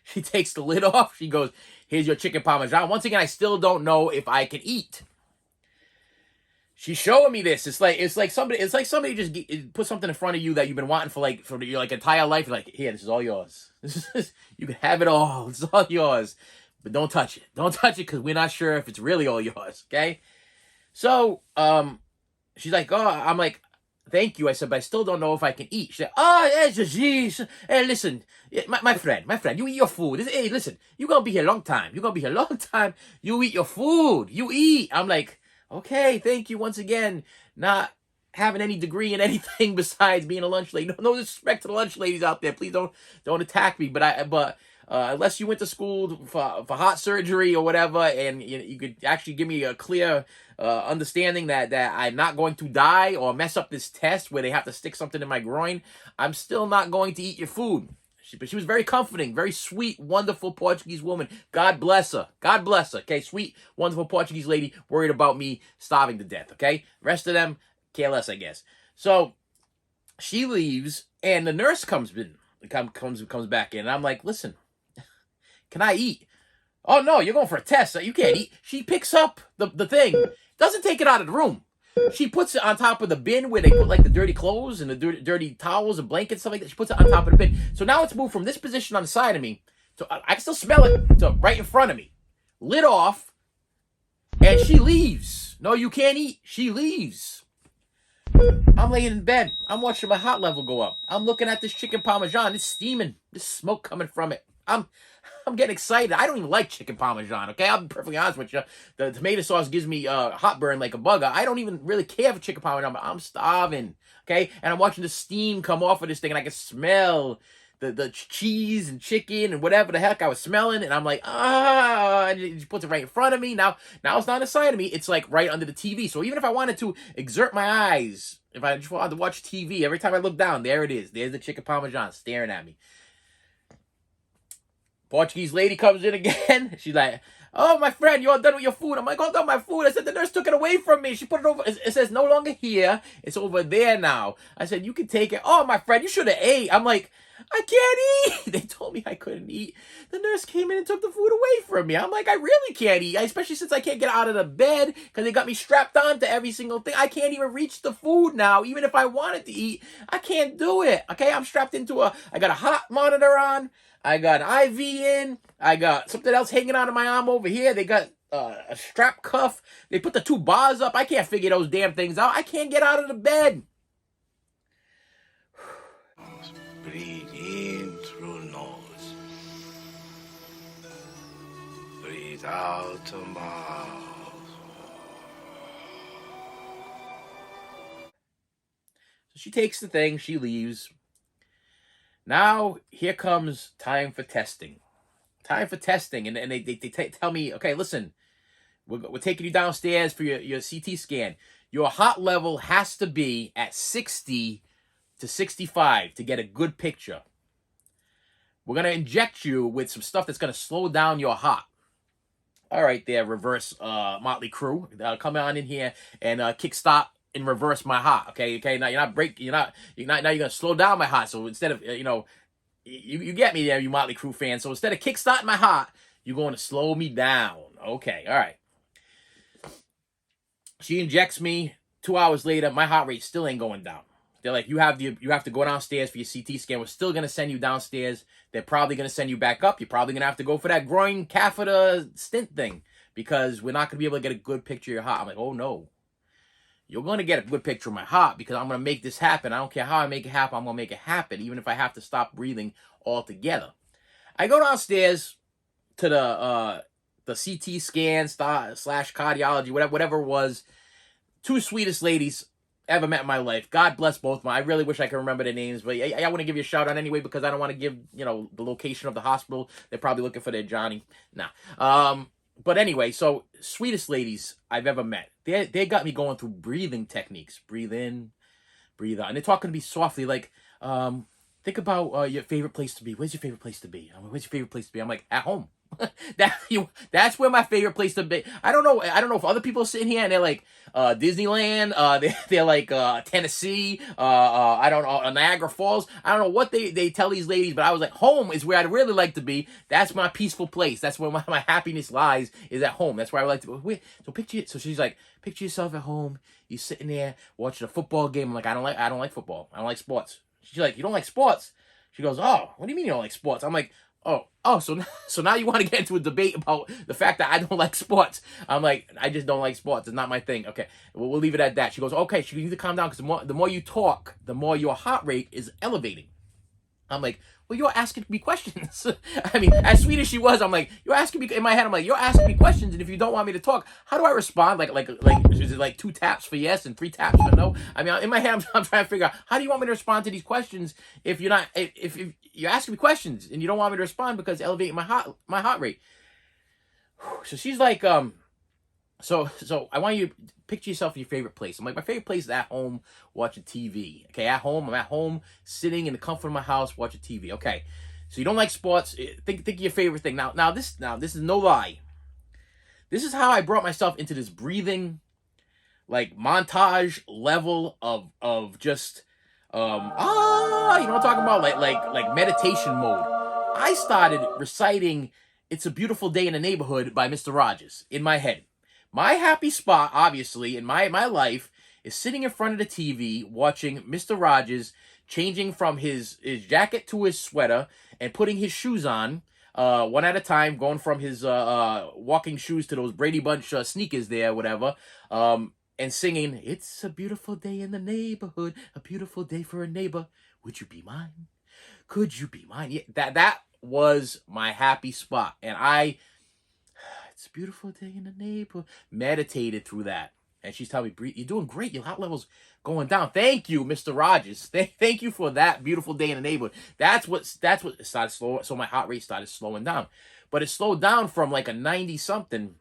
S2: She takes the lid off. She goes, here's your chicken parmesan. Once again, I still don't know if I can eat. She's showing me this. It's like somebody just put something in front of you that you've been wanting for your entire life. You're like, here, this is all yours. You can have it all. It's all yours, but don't touch it. Don't touch it because we're not sure if it's really all yours. Okay. So she's like, oh, I'm like, thank you. I said, but I still don't know if I can eat. She's like, oh, yeah, geez. Hey, listen, my friend, you eat your food. Hey, listen, you're gonna be here a long time. You eat your food. You eat. I'm like, okay, thank you once again. Not having any degree in anything besides being a lunch lady. No disrespect to the lunch ladies out there. Please don't attack me. But unless you went to school for heart surgery or whatever, and you could actually give me a clear understanding that I'm not going to die or mess up this test where they have to stick something in my groin, I'm still not going to eat your food. But she was very comforting, very sweet, wonderful Portuguese woman. God bless her. God bless her. Okay, sweet, wonderful Portuguese lady worried about me starving to death. Okay, rest of them care less, I guess. So she leaves, and the nurse comes back in, and I'm like, listen, can I eat? Oh no, you're going for a test. So you can't eat. She picks up the thing, doesn't take it out of the room. She puts it on top of the bin where they put like the dirty clothes and the dirty towels and blankets, stuff like that. She puts it on top of the bin. So now it's moved from this position on the side of me, so I can still smell it, to right in front of me. Lid off, and she leaves. No, you can't eat. She leaves. I'm laying in bed. I'm watching my hot level go up. I'm looking at this chicken parmesan. It's steaming. There's smoke coming from it. I'm getting excited. I don't even like chicken parmesan, okay? I'll be perfectly honest with you. The tomato sauce gives me hot burn like a bug. I don't even really care for chicken parmesan, but I'm starving, okay? And I'm watching the steam come off of this thing, and I can smell the cheese and chicken and whatever the heck I was smelling, and I'm like, and she puts it right in front of me. Now it's not inside of me. It's like right under the TV. So even if I wanted to exert my eyes, if I just wanted to watch TV, every time I look down, there it is. There's the chicken parmesan staring at me. Portuguese lady comes in again. She's like, "Oh, my friend, you all done with your food?" I'm like, "All done with my food." I said, "The nurse took it away from me. She put it over. It says no longer here. It's over there now." I said, "You can take it." "Oh, my friend, you should have ate." I'm like, "I can't eat." They told me I couldn't eat. The nurse came in and took the food away from me. I'm like, "I really can't eat, especially since I can't get out of the bed because they got me strapped on to every single thing. I can't even reach the food now. Even if I wanted to eat, I can't do it." Okay, I'm strapped into I got a hot monitor on. I got an IV in. I got something else hanging out of my arm over here. They got a strap cuff. They put the 2 bars up. I can't figure those damn things out. I can't get out of the bed.
S3: Breathe in through nose. Breathe out the mouth.
S2: So she takes the thing. She leaves. Now, here comes time for testing. Time for testing. And they tell me, "Okay, listen, we're taking you downstairs for your CT scan. Your heart level has to be at 60 to 65 to get a good picture. We're going to inject you with some stuff that's going to slow down your heart." All right, there, reverse Motley Crue. Come on in here and kickstart in reverse my heart. Okay. Now you're not breaking. Now you're gonna slow down my heart. So instead of you get me there, you Motley Crue fans. So instead of kickstarting my heart, you're going to slow me down. Okay. All right. She injects me. 2 hours later, my heart rate still ain't going down. They're like, you have to go downstairs for your CT scan. We're still gonna send you downstairs. They're probably gonna send you back up. You're probably gonna have to go for that groin catheter stent thing because we're not gonna be able to get a good picture of your heart. I'm like, "Oh no. You're going to get a good picture of my heart because I'm going to make this happen. I don't care how I make it happen. I'm going to make it happen, even if I have to stop breathing altogether." I go downstairs to the CT scan slash cardiology, whatever it was. 2 sweetest ladies ever met in my life. God bless both of them. I really wish I could remember their names, but I want to give you a shout out anyway because I don't want to give the location of the hospital. They're probably looking for their Johnny. Nah. But anyway, so sweetest ladies I've ever met. They got me going through breathing techniques. Breathe in, breathe out. And they're talking to me softly like, think about your favorite place to be. Where's your favorite place to be? Where's your favorite place to be? I'm like, at home. That's where my favorite place to be. I don't know if other people are sitting here and they're like Disneyland, they're like Tennessee, I don't know, Niagara Falls. I don't know what they tell these ladies, but I was like, home is where I'd really like to be. That's my peaceful place. That's where my happiness lies, is at home. That's where I would like to be. So she's like, picture yourself at home. You're sitting there watching a football game. I'm like, I don't like football. I don't like sports. She's like, "You don't like sports?" She goes, "Oh, what do you mean you don't like sports?" I'm like, so now you want to get into a debate about the fact that I don't like sports. I'm like, I just don't like sports. It's not my thing. Okay, we'll leave it at that. She goes, "Okay, you need to calm down because the more you talk, the more your heart rate is elevating." I'm like, "Well, you're asking me questions." I mean, as sweet as she was, I'm like, "You're asking me," in my head, I'm like, "You're asking me questions, and if you don't want me to talk, how do I respond?" Like, is it like 2 taps for yes and 3 taps for no? I mean, in my head, I'm trying to figure out, how do you want me to respond to these questions if if you're asking me questions and you don't want me to respond because it's elevating my heart rate? So she's like, So I want you to picture yourself in your favorite place. I'm like, my favorite place is at home watching TV. Okay, at home. I'm at home sitting in the comfort of my house watching TV. Okay, so you don't like sports. Think of your favorite thing. Now this is no lie. This is how I brought myself into this breathing, like montage level of just you know what I'm talking about, like meditation mode. I started reciting "It's a Beautiful Day in the Neighborhood" by Mr. Rogers in my head. My happy spot, obviously, in my life is sitting in front of the TV watching Mr. Rogers changing from his jacket to his sweater and putting his shoes on one at a time, going from his walking shoes to those Brady Bunch sneakers there, whatever, and singing, "It's a beautiful day in the neighborhood, a beautiful day for a neighbor. Would you be mine? Could you be mine?" Yeah, that was my happy spot. And "It's a beautiful day in the neighborhood," meditated through that. And she's telling me, "Breathe, you're doing great. Your heart level's going down." Thank you, Mr. Rogers. Thank you for that beautiful day in the neighborhood. That's what started slow. So my heart rate started slowing down. But it slowed down from like a 90-something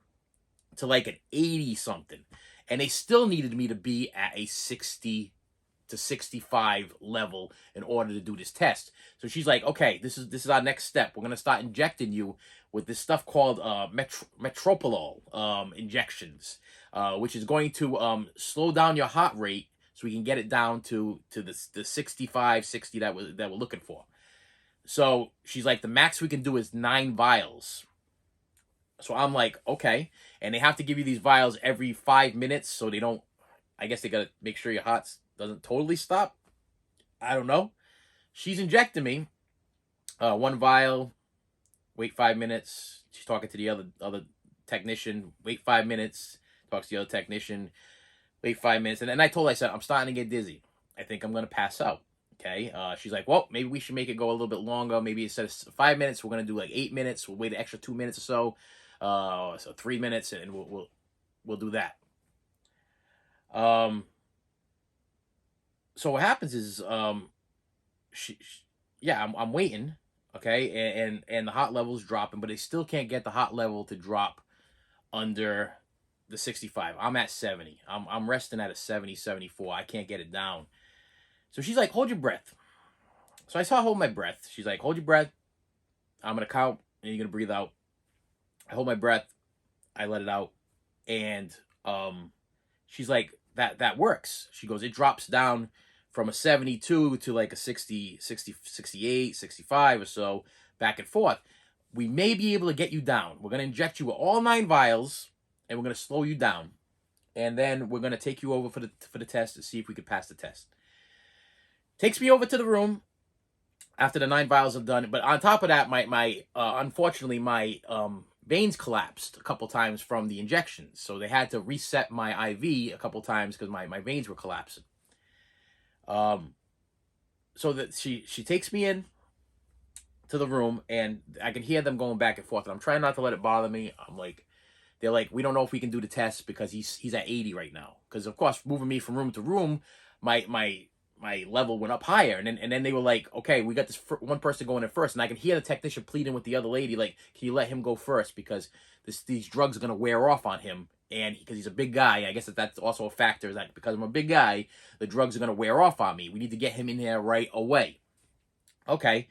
S2: to like an 80-something. And they still needed me to be at a 60 to 65 level in order to do this test. So she's like, okay, this is our next step. We're gonna start injecting you with this stuff called metropolol injections, which is going to slow down your heart rate so we can get it down to the 65, 60 that we're looking for. So she's like, the max we can do is 9 vials. So I'm like, okay. And they have to give you these vials every 5 minutes, so they don't, I guess they gotta make sure your heart doesn't totally stop. I don't know. She's injecting me. 1 vial, wait 5 minutes. She's talking to the other technician. Wait 5 minutes. Talks to the other technician. Wait 5 minutes. And then I told her, I said, I'm starting to get dizzy. I think I'm going to pass out. Okay. She's like, well, maybe we should make it go a little bit longer. Maybe instead of 5 minutes, we're going to do like 8 minutes. We'll wait an extra 2 minutes or so. So 3 minutes, and we'll do that. So what happens is, I'm waiting. Okay. And the hot level's dropping, but they still can't get the hot level to drop under the 65. I'm at 70. I'm resting at a 70, 74. I can't get it down. So she's like, hold your breath. So I saw her hold my breath. She's like, hold your breath. I'm going to count, and you're going to breathe out. I hold my breath. I let it out. And she's like, that works. She goes, it drops down from a 72 to like a 60, 68, 65 or so, back and forth. We may be able to get you down. We're going to inject you with all 9 vials, and we're going to slow you down. And then we're going to take you over for the test to see if we could pass the test. Takes me over to the room after the 9 vials are done. But on top of that, unfortunately, my veins collapsed a couple times from the injections. So they had to reset my IV a couple times because my veins were collapsing. So that she takes me in to the room, and I can hear them going back and forth. And I'm trying not to let it bother me. They're like, we don't know if we can do the test because he's at 80 right now. Because of course, moving me from room to room, my level went up higher. And then they were like, okay, we got this one person going in first. And I can hear the technician pleading with the other lady, like, can you let him go first? Because these drugs are going to wear off on him. And because he's a big guy, I guess that's also a factor, is that because I'm a big guy, the drugs are going to wear off on me. We need to get him in there right away. Okay.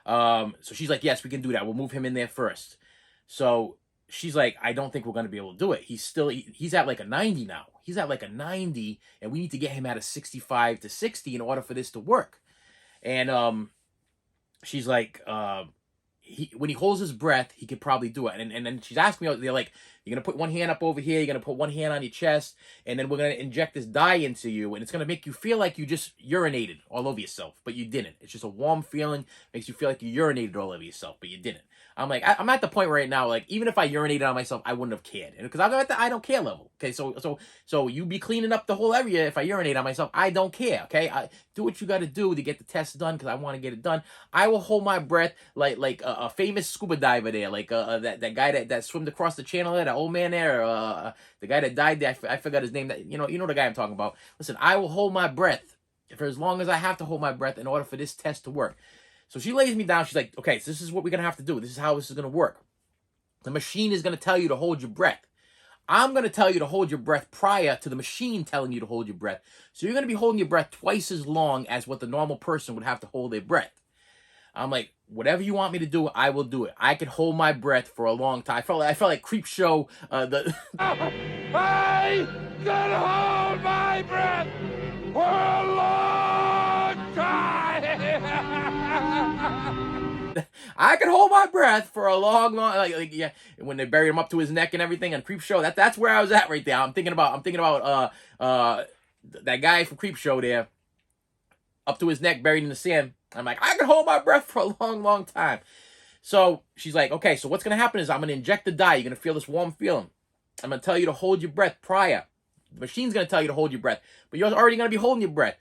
S2: So she's like, yes, we can do that. We'll move him in there first. So she's like, I don't think we're going to be able to do it. He's at like a 90 now. He's at like a 90, and we need to get him at a 65 to 60 in order for this to work. And she's like, when he holds his breath, he could probably do it. And then she's asking me, they're like, you're going to put one hand up over here, you're going to put one hand on your chest, and then we're going to inject this dye into you, and it's going to make you feel like you just urinated all over yourself, but you didn't. It's just a warm feeling, makes you feel like you urinated all over yourself, but you didn't. I'm like, I'm at the point right now, like, even if I urinated on myself, I wouldn't have cared. Because I'm at the I don't care level. Okay, so you be cleaning up the whole area if I urinate on myself. I don't care, okay? Do what you got to do to get the test done, because I want to get it done. I will hold my breath like a famous scuba diver there, like that guy that swam across the channel there, that old man there, the guy that died there, I forgot his name. That you know the guy I'm talking about. Listen, I will hold my breath for as long as I have to hold my breath in order for this test to work. So she lays me down. She's like, okay, so this is what we're going to have to do. This is how this is going to work. The machine is going to tell you to hold your breath. I'm going to tell you to hold your breath prior to the machine telling you to hold your breath. So you're going to be holding your breath twice as long as what the normal person would have to hold their breath. I'm like, whatever you want me to do, I will do it. I can hold my breath for a long time. I felt like Creep Show.
S4: I can hold my breath for a long time.
S2: I can hold my breath for a long yeah. When they buried him up to his neck and everything on Creep Show, that's where I was at right there. I'm thinking about that guy from Creep Show there, up to his neck, buried in the sand. I'm like, I can hold my breath for a long, long time. So she's like, okay, so what's gonna happen is I'm gonna inject the dye. You're gonna feel this warm feeling. I'm gonna tell you to hold your breath prior. The machine's gonna tell you to hold your breath, but you're already gonna be holding your breath.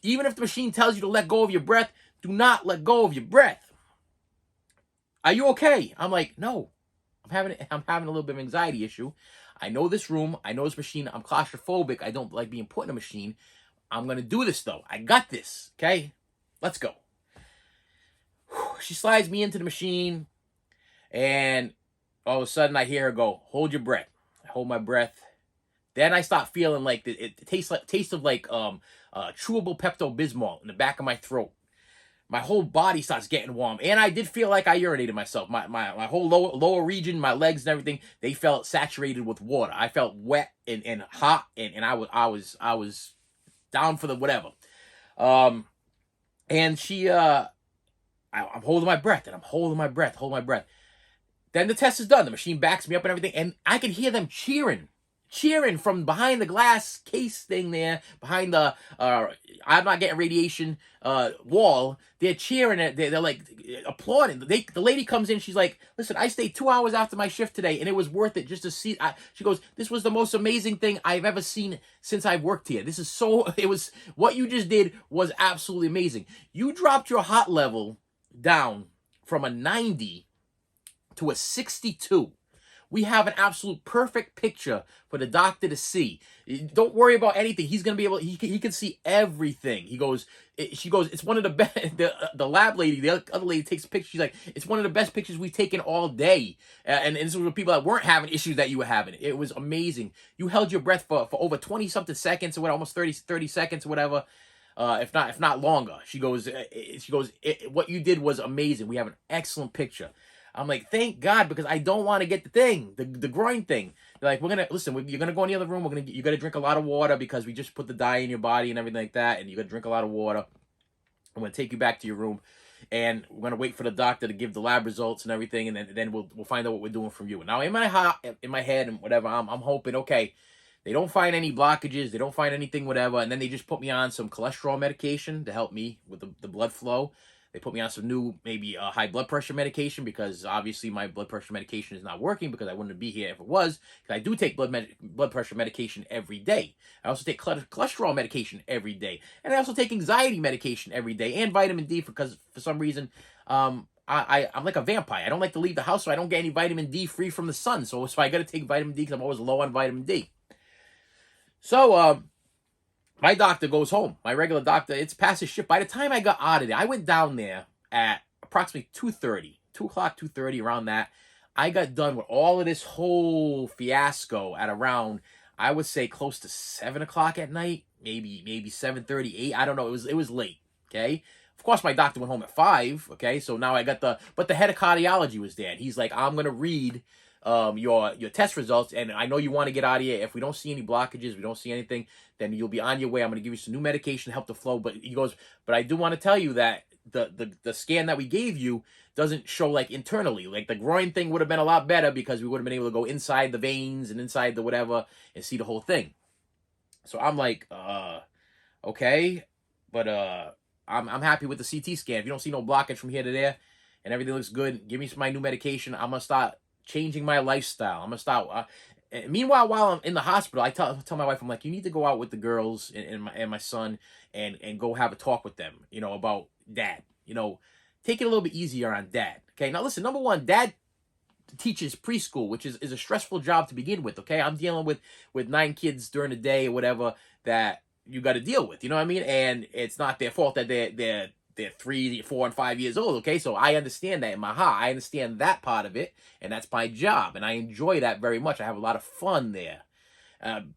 S2: Even if the machine tells you to let go of your breath, do not let go of your breath. Are you okay? I'm like, no. I'm having a little bit of anxiety issue. I know this room. I know this machine. I'm claustrophobic. I don't like being put in a machine. I'm going to do this, though. I got this. Okay? Let's go. She slides me into the machine, and all of a sudden I hear her go, hold your breath. I hold my breath. Then I start feeling like it tastes of like chewable Pepto-Bismol in the back of my throat. My whole body starts getting warm, and I did feel like I urinated myself. My whole lower region, my legs and everything, they felt saturated with water. I felt wet and hot, and I was down for the whatever. And she I'm holding my breath, and I'm holding my breath. Then the test is done. The machine backs me up and everything, and I could hear them cheering from behind the glass case thing there, behind the I'm not getting radiation wall. They're cheering it. They're like applauding. The lady comes in. She's like, "Listen, I stayed 2 hours after my shift today, and it was worth it just to see." She goes, "This was the most amazing thing I've ever seen since I've worked here. This is so. It was what you just did was absolutely amazing. You dropped your hot level down from a 90 to a 62. We have an absolute perfect picture for the doctor to see. Don't worry about anything. He's going to be able, he can see everything." She goes, "It's one of the best," the lab lady, the other lady takes a picture. She's like, "It's one of the best pictures we've taken all day." And this was with people that weren't having issues that you were having. It was amazing. You held your breath for over 20 something seconds or what, almost 30 seconds or whatever. If not longer. She goes, "What you did was amazing. We have an excellent picture." I'm like, "Thank God," because I don't want to get the thing, the groin thing. They're like, you're gonna go in the other room. You gotta drink a lot of water because we just put the dye in your body and everything like that, and you gotta drink a lot of water. I'm gonna take you back to your room, and we're gonna wait for the doctor to give the lab results and everything, and then we'll find out what we're doing from you. Now in my head and whatever, I'm hoping, okay, they don't find any blockages, they don't find anything, whatever, and then they just put me on some cholesterol medication to help me with the blood flow. They put me on some new, maybe high blood pressure medication, because obviously my blood pressure medication is not working, because I wouldn't be here if it was. Because I do take blood pressure medication every day. I also take cholesterol medication every day. And I also take anxiety medication every day, and vitamin D, because for some reason, I'm like a vampire. I don't like to leave the house, so I don't get any vitamin D free from the sun. So I got to take vitamin D because I'm always low on vitamin D. So, my doctor goes home. My regular doctor, it's past his shift. By the time I got out of there, I went down there at approximately 2:30, 2 o'clock, 2:30, around that. I got done with all of this whole fiasco at around, I would say, close to 7 o'clock at night, maybe 7:30, 8. I don't know. It was late. Okay. Of course, my doctor went home at 5. Okay. So now I got but the head of cardiology was there, and he's like, "I'm gonna read your test results, and I know you want to get out of here. If we don't see any blockages, we don't see anything, then you'll be on your way. I'm going to give you some new medication to help the flow." But he goes, "But I do want to tell you that the scan that we gave you doesn't show like internally. Like the groin thing would have been a lot better, because we would have been able to go inside the veins and inside the whatever and see the whole thing." So I'm like, okay, but I'm happy with the CT scan. If you don't see no blockage from here to there and everything looks good, give me some my new medication. I'm gonna start changing my lifestyle. I'm gonna start. Meanwhile, while I'm in the hospital, I tell my wife, I'm like, "You need to go out with the girls and my son and go have a talk with them, about Dad. Take it a little bit easier on Dad." Okay. Now listen, number one, Dad teaches preschool, which is a stressful job to begin with. Okay. I'm dealing with 9 kids during the day or whatever that you got to deal with. You know what I mean? And it's not their fault that they're 3, 4, and 5 years old. Okay, so I understand that in my heart. I understand that part of it, and that's my job, and I enjoy that very much. I have a lot of fun there.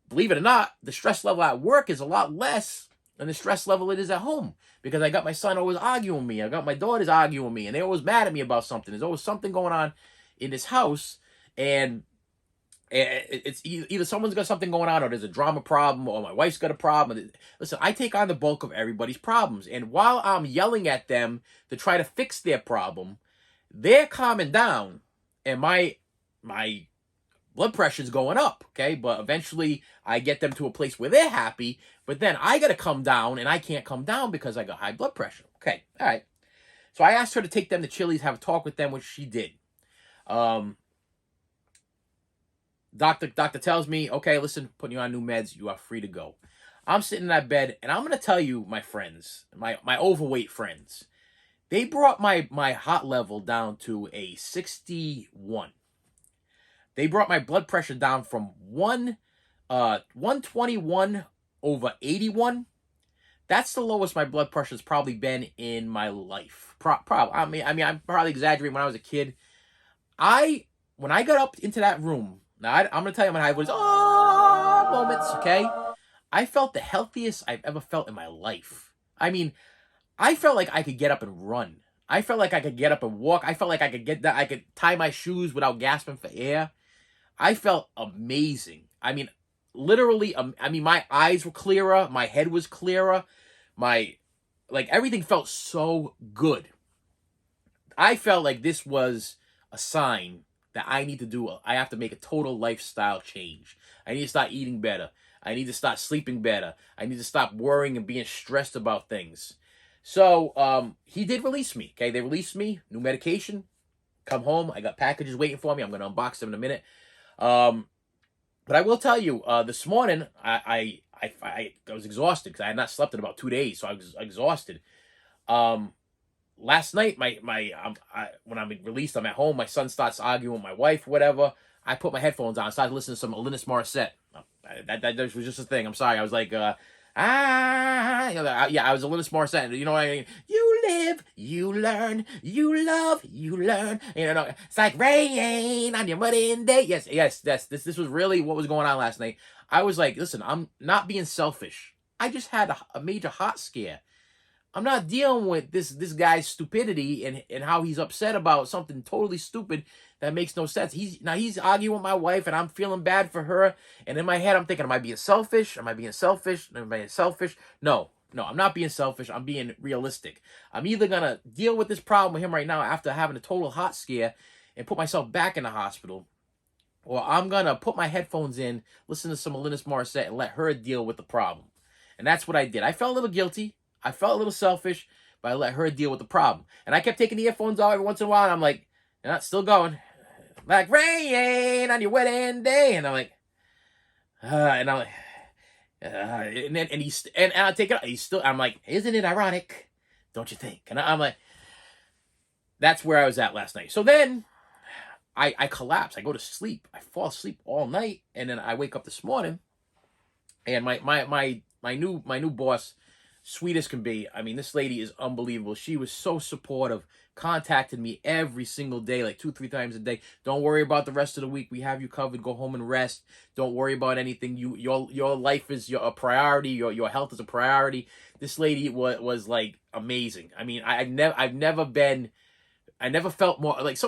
S2: Believe it or not, the stress level at work is a lot less than the stress level it is at home, because I got my son always arguing with me. I got my daughters arguing with me, and they're always mad at me about something. There's always something going on in this house, and it's either someone's got something going on, or there's a drama problem, or my wife's got a problem. Listen, I take on the bulk of everybody's problems, and while I'm yelling at them to try to fix their problem, they're calming down, and my blood pressure's going up. Okay, but eventually I get them to a place where they're happy, but then I got to come down, and I can't come down because I got high blood pressure. Okay, all right. So I asked her to take them to Chili's, have a talk with them, which she did. Doctor tells me, "Okay, listen, putting you on new meds, you are free to go." I'm sitting in that bed, and I'm going to tell you, my friends, my overweight friends, they brought my hot level down to a 61. They brought my blood pressure down from 121 over 81. That's the lowest my blood pressure has probably been in my life. Probably. I mean, I'm probably exaggerating. When I was a kid, when I got up into that room, now I'm gonna tell you, I'm gonna have those moments. Okay, I felt the healthiest I've ever felt in my life. I mean, I felt like I could get up and run. I felt like I could get up and walk. I felt like I could get that. I could tie my shoes without gasping for air. I felt amazing. I mean, literally, my eyes were clearer. My head was clearer. Everything felt so good. I felt like this was a sign that I have to make a total lifestyle change. I need to start eating better. I need to start sleeping better. I need to stop worrying and being stressed about things. So, he did release me. Okay, they released me. New medication. Come home. I got packages waiting for me. I'm going to unbox them in a minute. But I will tell you, this morning, I was exhausted because I had not slept in about 2 days. So I was exhausted. Last night, when I'm released, I'm at home. My son starts arguing with my wife, whatever. I put my headphones on, started listening to some Alanis Morissette. That was just a thing. I'm sorry. I was like, I was Alanis Morissette. You know what I mean? You live, you learn, you love, you learn. You know, it's like rain on your wedding day. Yes. This was really what was going on last night. I was like, listen, I'm not being selfish. I just had a major heart scare. I'm not dealing with this guy's stupidity and how he's upset about something totally stupid that makes no sense. He's arguing with my wife and I'm feeling bad for her. And in my head, I'm thinking, am I being selfish? Am I being selfish? Am I being selfish? No, I'm not being selfish. I'm being realistic. I'm either going to deal with this problem with him right now after having a total heart scare and put myself back in the hospital, or I'm going to put my headphones in, listen to some Alanis Morissette and let her deal with the problem. And that's what I did. I felt a little guilty. I felt a little selfish, but I let her deal with the problem. And I kept taking the earphones out every once in a while, and I'm like, it's still going. Like, rain on your wedding day. And I'm like, and I take it out. I'm like, isn't it ironic? Don't you think? And I'm like, that's where I was at last night. So then I collapse. I go to sleep. I fall asleep all night. And then I wake up this morning, and my new boss, sweet as can be. I mean, this lady is unbelievable. She was so supportive, contacted me every single day, like 2-3 times a day. Don't worry about the rest of the week. We have you covered. Go home and rest. Don't worry about anything. Your life is a priority. Your health is a priority. This lady was like amazing. I mean, I've never felt more like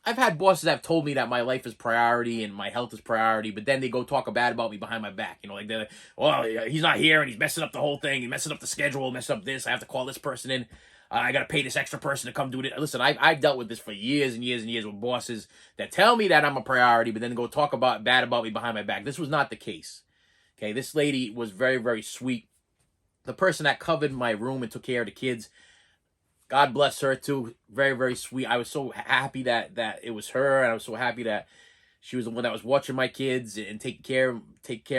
S2: I've had bosses that have told me that my life is priority and my health is priority, but then they go talk bad about me behind my back. You know, like they're like, well, he's not here and he's messing up the whole thing. He's messing up the schedule, messing up this. I have to call this person in. I got to pay this extra person to come do it. Listen, I've dealt with this for years and years and years with bosses that tell me that I'm a priority, but then go talk bad about me behind my back. This was not the case. Okay, this lady was very, very sweet. The person that covered my room and took care of the kids, God bless her too. Very, very sweet. I was so happy that it was her, and I was so happy that she was the one that was watching my kids and take care of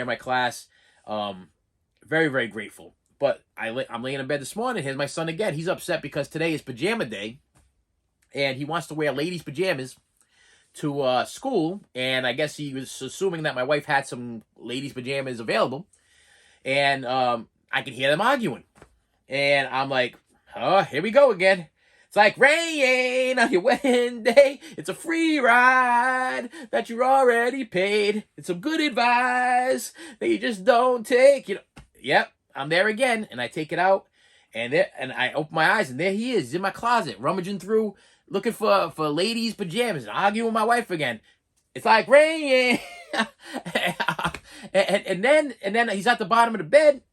S2: my class. Very, very grateful. But I'm laying in bed this morning. Here's my son again. He's upset because today is pajama day, and he wants to wear ladies' pajamas to school. And I guess he was assuming that my wife had some ladies' pajamas available, and I could hear them arguing. And I'm like, oh, here we go again. It's like rain on your wedding day. It's a free ride that you're already paid. It's some good advice that you just don't take. Yep, I'm there again. And I take it out, and I open my eyes, and there he is. He's in my closet, rummaging through, looking for ladies' pajamas, and arguing with my wife again. It's like rain. and then he's at the bottom of the bed,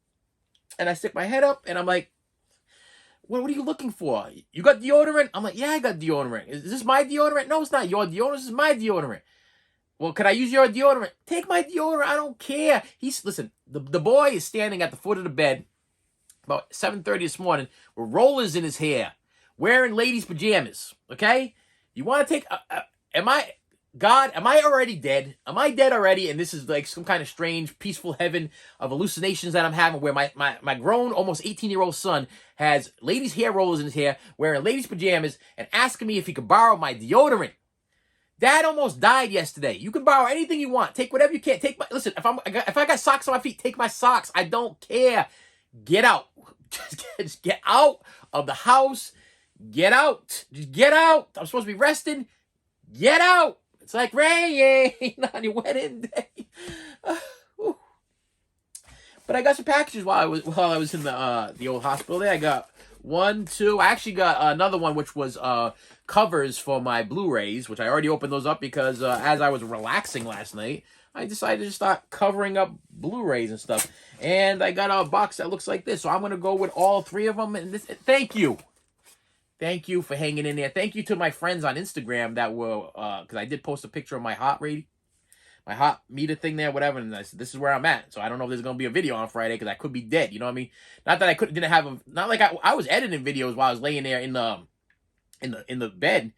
S2: and I stick my head up, and I'm like, what are you looking for? You got deodorant? I'm like, yeah, I got deodorant. Is this my deodorant? No, it's not your deodorant. This is my deodorant. Well, can I use your deodorant? Take my deodorant. I don't care. Listen, the boy is standing at the foot of the bed about 7:30 this morning with rollers in his hair, wearing ladies' pajamas, okay? You want to take... am I already dead? Am I dead already? And this is like some kind of strange, peaceful heaven of hallucinations that I'm having where my grown, almost 18-year-old son has ladies' hair rollers in his hair, wearing ladies' pajamas, and asking me if he could borrow my deodorant. Dad almost died yesterday. You can borrow anything you want. Take whatever you can. Listen, if I got socks on my feet, take my socks. I don't care. Get out. Just get out of the house. Get out. Just get out. I'm supposed to be resting. Get out. It's like rain on your wedding day. But I got some packages while I was in the old hospital there. I got one, two. I actually got another one, which was covers for my Blu-rays, which I already opened those up because as I was relaxing last night, I decided to start covering up Blu-rays and stuff. And I got a box that looks like this, so I'm gonna go with all three of them. And this, thank you for hanging in there. Thank you to my friends on Instagram that were because I did post a picture of my heart rate. My heart meter thing there, whatever, and I said, this is where I'm at. So I don't know if there's gonna be a video on Friday because I could be dead. You know what I mean? Not that I didn't have a, not like I was editing videos while I was laying there in the bed,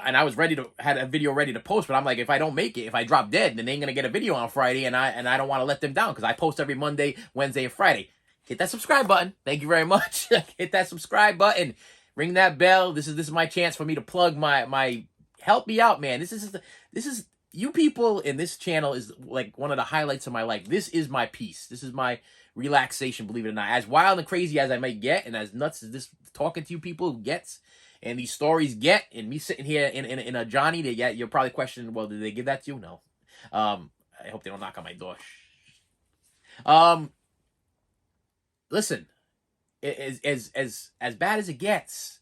S2: and I was had a video ready to post. But I'm like, if I don't make it, if I drop dead, then they ain't gonna get a video on Friday, and I don't want to let them down because I post every Monday, Wednesday, and Friday. Hit that subscribe button. Thank you very much. Hit that subscribe button. Ring that bell. This is my chance for me to plug my help me out, man. This is. You people in this channel is like one of the highlights of my life. This is my peace. This is my relaxation, believe it or not. As wild and crazy as I might get, and as nuts as this talking to you people gets, and these stories get, and me sitting here in a Johnny, you're probably questioning, well, did they give that to you? No. I hope they don't knock on my door. Listen, as bad as it gets,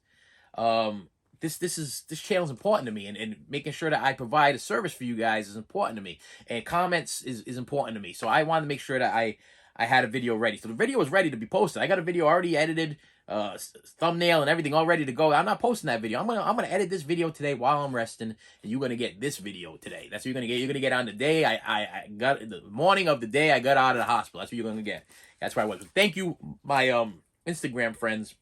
S2: this channel is important to me, and making sure that I provide a service for you guys is important to me, and comments is important to me. So I wanted to make sure that I had a video ready. So the video was ready to be posted. I got a video already edited, thumbnail and everything all ready to go. I'm not posting that video. I'm gonna edit this video today while I'm resting, and you're gonna get this video today. That's what you're gonna get. You're gonna get on the day I got the morning of the day I got out of the hospital. That's what you're gonna get. That's where I was. Thank you, my Instagram friends,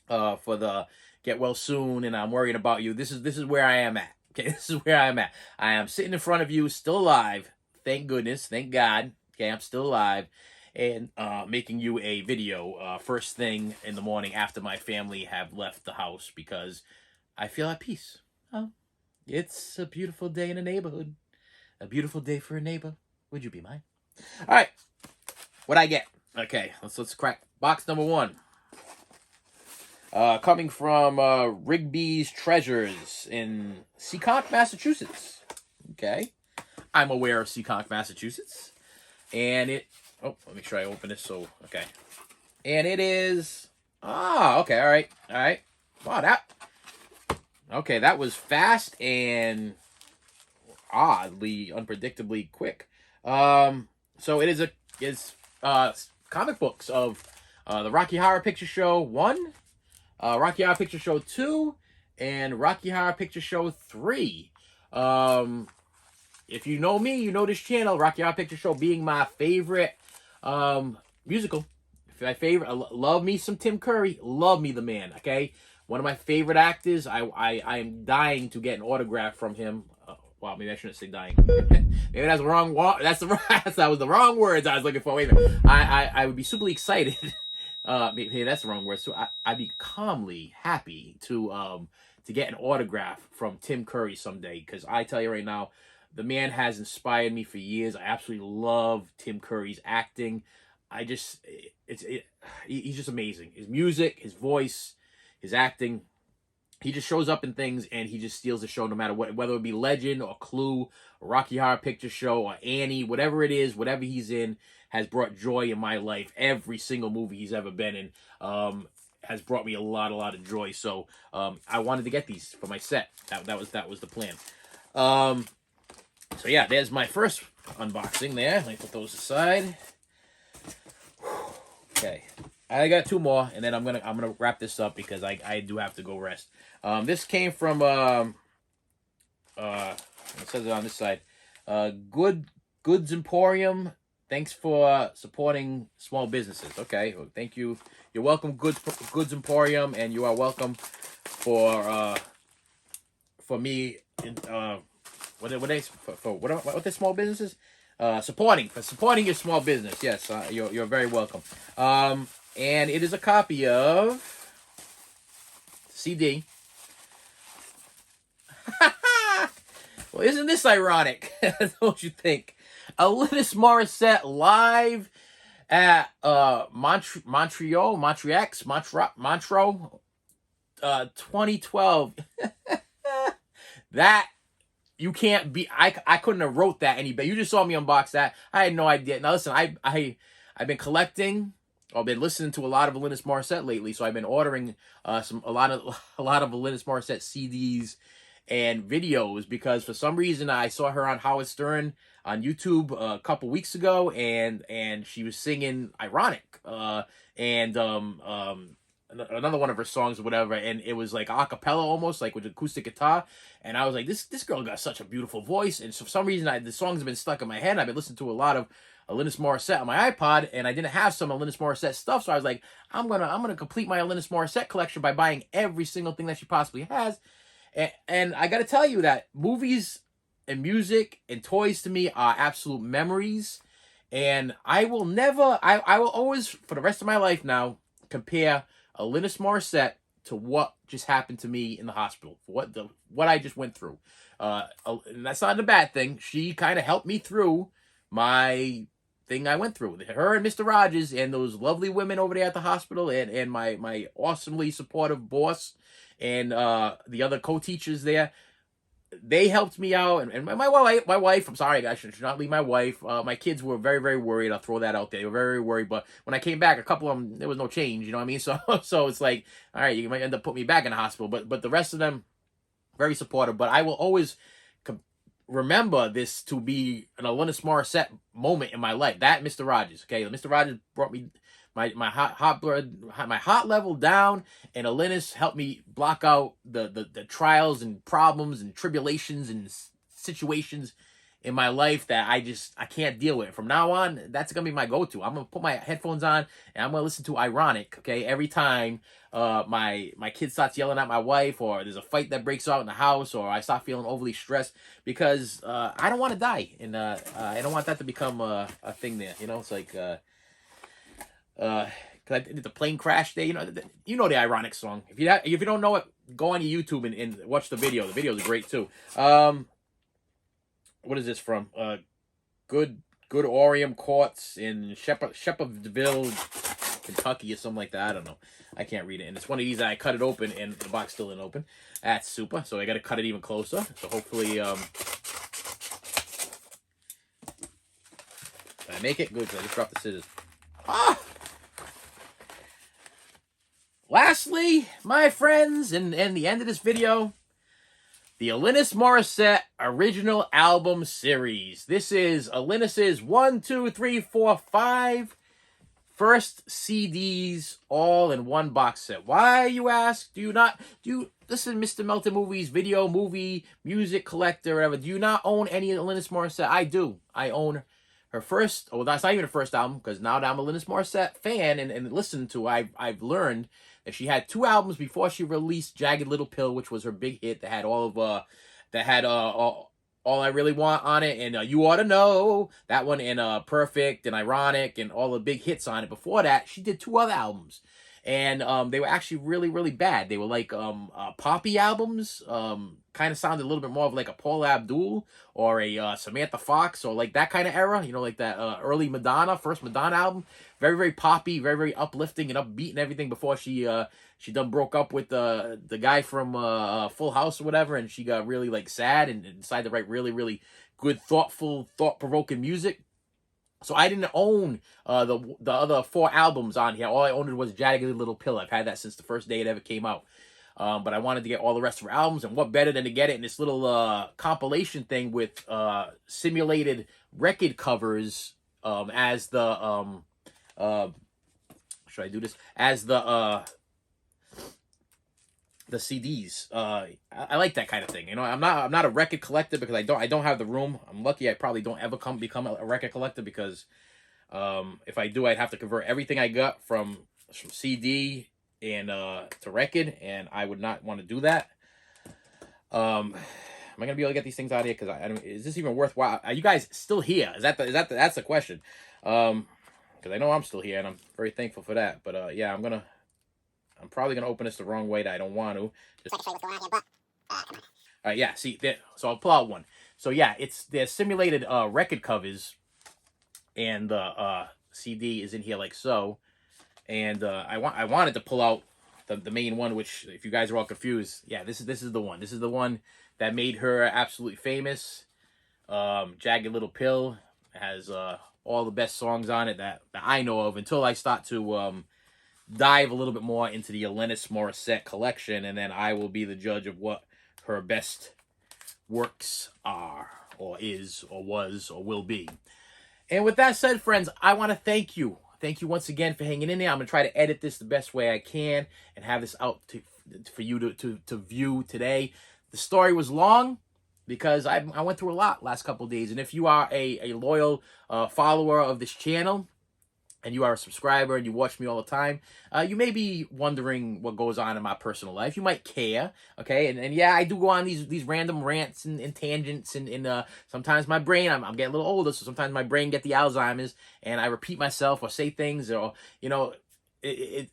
S2: for the get well soon, and I'm worried about you. This is where I am at. Okay, this is where I am at. I am sitting in front of you, still alive. Thank goodness, thank God. Okay, I'm still alive, and making you a video first thing in the morning after my family have left the house because I feel at peace. Oh, it's a beautiful day in the neighborhood. A beautiful day for a neighbor. Would you be mine? All right, what I get? Okay, let's crack box number one. Coming from Rigby's Treasures in Seekonk, Massachusetts. Okay. I'm aware of Seekonk, Massachusetts. And it... Oh, let me make sure I open this so... Okay. And it is... Ah, okay, alright. Alright. Wow, that... Okay, that was fast and oddly, unpredictably quick. So it is comic books of the Rocky Horror Picture Show 1... Rocky Horror Picture Show 2 and Rocky Horror Picture Show 3. If you know me, you know this channel, Rocky Horror Picture Show being my favorite musical. My favorite. Love me some Tim Curry. Love me the man, okay? One of my favorite actors. I am dying to get an autograph from him. Wow, maybe I shouldn't say dying. Maybe that's the wrong that was the wrong words I was looking for. Wait a minute. I would be super excited. Maybe that's the wrong word. So I'd be calmly happy to get an autograph from Tim Curry someday. Because I tell you right now, the man has inspired me for years. I absolutely love Tim Curry's acting. He's just amazing. His music, his voice, his acting. He just shows up in things and he just steals the show no matter what. Whether it be Legend or Clue or Rocky Horror Picture Show or Annie, whatever it is, whatever he's in, has brought joy in my life. Every single movie he's ever been in has brought me a lot of joy. So I wanted to get these for my set. That was the plan. So yeah, there's my first unboxing there. Let me put those aside. Okay, I got two more, and then I'm gonna wrap this up because I do have to go rest. This came from it says it on this side. Goods Emporium. Thanks for supporting small businesses. Okay, well, thank you. You're welcome, Goods Emporium, and you are welcome for me. What the small businesses? Supporting your small business. Yes, you're very welcome. And it is a copy of CD. Well, isn't this ironic? Don't you think? Alanis Morissette live at Montreux 2012. That you can't be. I couldn't have wrote that any better. You just saw me unbox that. I had no idea. Now listen, I I've been collecting. I've been listening to a lot of Alanis Morissette lately, so I've been ordering a lot of Alanis Morissette CDs and videos because for some reason I saw her on Howard Stern on YouTube a couple weeks ago, and she was singing "Ironic" and another one of her songs or whatever, and it was like a cappella almost, like with acoustic guitar, and I was like, this girl got such a beautiful voice, and so for some reason the songs have been stuck in my head. I've been listening to a lot of Alanis Morissette on my iPod, and I didn't have some Alanis Morissette stuff, so I was like, I'm gonna complete my Alanis Morissette collection by buying every single thing that she possibly has, and I gotta tell you that movies and music and toys to me are absolute memories, and I will always, for the rest of my life now, compare Alanis Morissette to what just happened to me in the hospital, for what I just went through. And that's not a bad thing. She kind of helped me through my thing I went through. Her and Mr. Rogers and those lovely women over there at the hospital, and my awesomely supportive boss and the other co-teachers there. They helped me out, and my wife, I'm sorry, I should not leave my wife. My kids were very, very worried. I'll throw that out there. They were very, very worried, but when I came back, a couple of them, there was no change, you know what I mean? So it's like, all right, you might end up putting me back in the hospital, but the rest of them, very supportive. But I will always remember this to be an Alanis Morissette moment in my life. That Mr. Rogers, okay? Mr. Rogers brought me my heart level down, and Alanis helped me block out the trials and problems and tribulations and situations in my life that I can't deal with. From now on, that's gonna be my go-to. I'm gonna put my headphones on and I'm gonna listen to Ironic, okay, every time my kid starts yelling at my wife, or there's a fight that breaks out in the house, or I start feeling overly stressed, because I don't want to die, and I don't want that to become a thing there. You know, it's like because I did the plane crash day. You know the Ironic song. If you don't know it, go on your YouTube and watch the video. The videos are great too. What is this from? Good Orium Courts in Shepherdville, Kentucky, or something like that. I don't know. I can't read it. And it's one of these that I cut it open and the box still isn't open. That's super. So I got to cut it even closer. So hopefully, did I make it? Good, because I just dropped the scissors. Ah! Lastly, my friends, and the end of this video, the Alanis Morissette original album series. This is Alanis's 1, 2, 3, 4, 5 first CDs all in one box set. Why, you ask? Do you listen, Mr. Melton Movies, movie, music collector, whatever, do you not own any Alanis Morissette? I do. I own her first, well, that's not even her first album, because now that I'm a Alanis Morissette fan and listen to, I've learned that she had 2 albums before she released Jagged Little Pill, which was her big hit that had All I Really Want on it, and You Ought to Know, that one, and Perfect and Ironic and all the big hits on it. Before that, she did 2 other albums, and they were actually really, really bad. They were like poppy albums, kind of sounded a little bit more of like a Paula Abdul or a Samantha Fox, or like that kind of era, like that early first Madonna album. Very, very poppy, very, very uplifting and upbeat and everything, before she done broke up with the guy from Full House or whatever, and she got really like sad and decided to write really, really good, thoughtful, thought-provoking music. So I didn't own the other 4 albums on here. All I owned was Jagged Little Pill. I've had that since the first day it ever came out. But I wanted to get all the rest of her albums, and what better than to get it in this little compilation thing with simulated record covers as the should I do this? As the CDs. I like that kind of thing. I'm not a record collector because I don't have the room. I'm lucky I probably don't ever become a record collector, because if I do, I'd have to convert everything I got from CD and to record, and I would not want to do that. Am I gonna be able to get these things out of here? Because I don't. Is this even worthwhile? Are you guys still here? That's the question? Because I know I'm still here, and I'm very thankful for that. But yeah, I'm probably gonna open this the wrong way that I don't want to. All right, yeah. See, so I'll pull out one. So yeah, they're simulated record covers, and the CD is in here like so. And I wanted to pull out the main one, which, if you guys are all confused, yeah, this is the one. This is the one that made her absolutely famous. Jagged Little Pill has all the best songs on it that I know of until I start to dive a little bit more into the Alanis Morissette collection, and then I will be the judge of what her best works are, or is, or was, or will be. And with that said, friends, I want to thank you. Thank you once again for hanging in there. I'm going to try to edit this the best way I can and have this out for you to view today. The story was long because I went through a lot last couple of days. And if you are a loyal follower of this channel, and you are a subscriber and you watch me all the time, you may be wondering what goes on in my personal life. You might care, okay? And yeah, I do go on these random rants and tangents, and sometimes my brain, I'm getting a little older, so sometimes my brain get the Alzheimer's, and I repeat myself or say things, or, you know,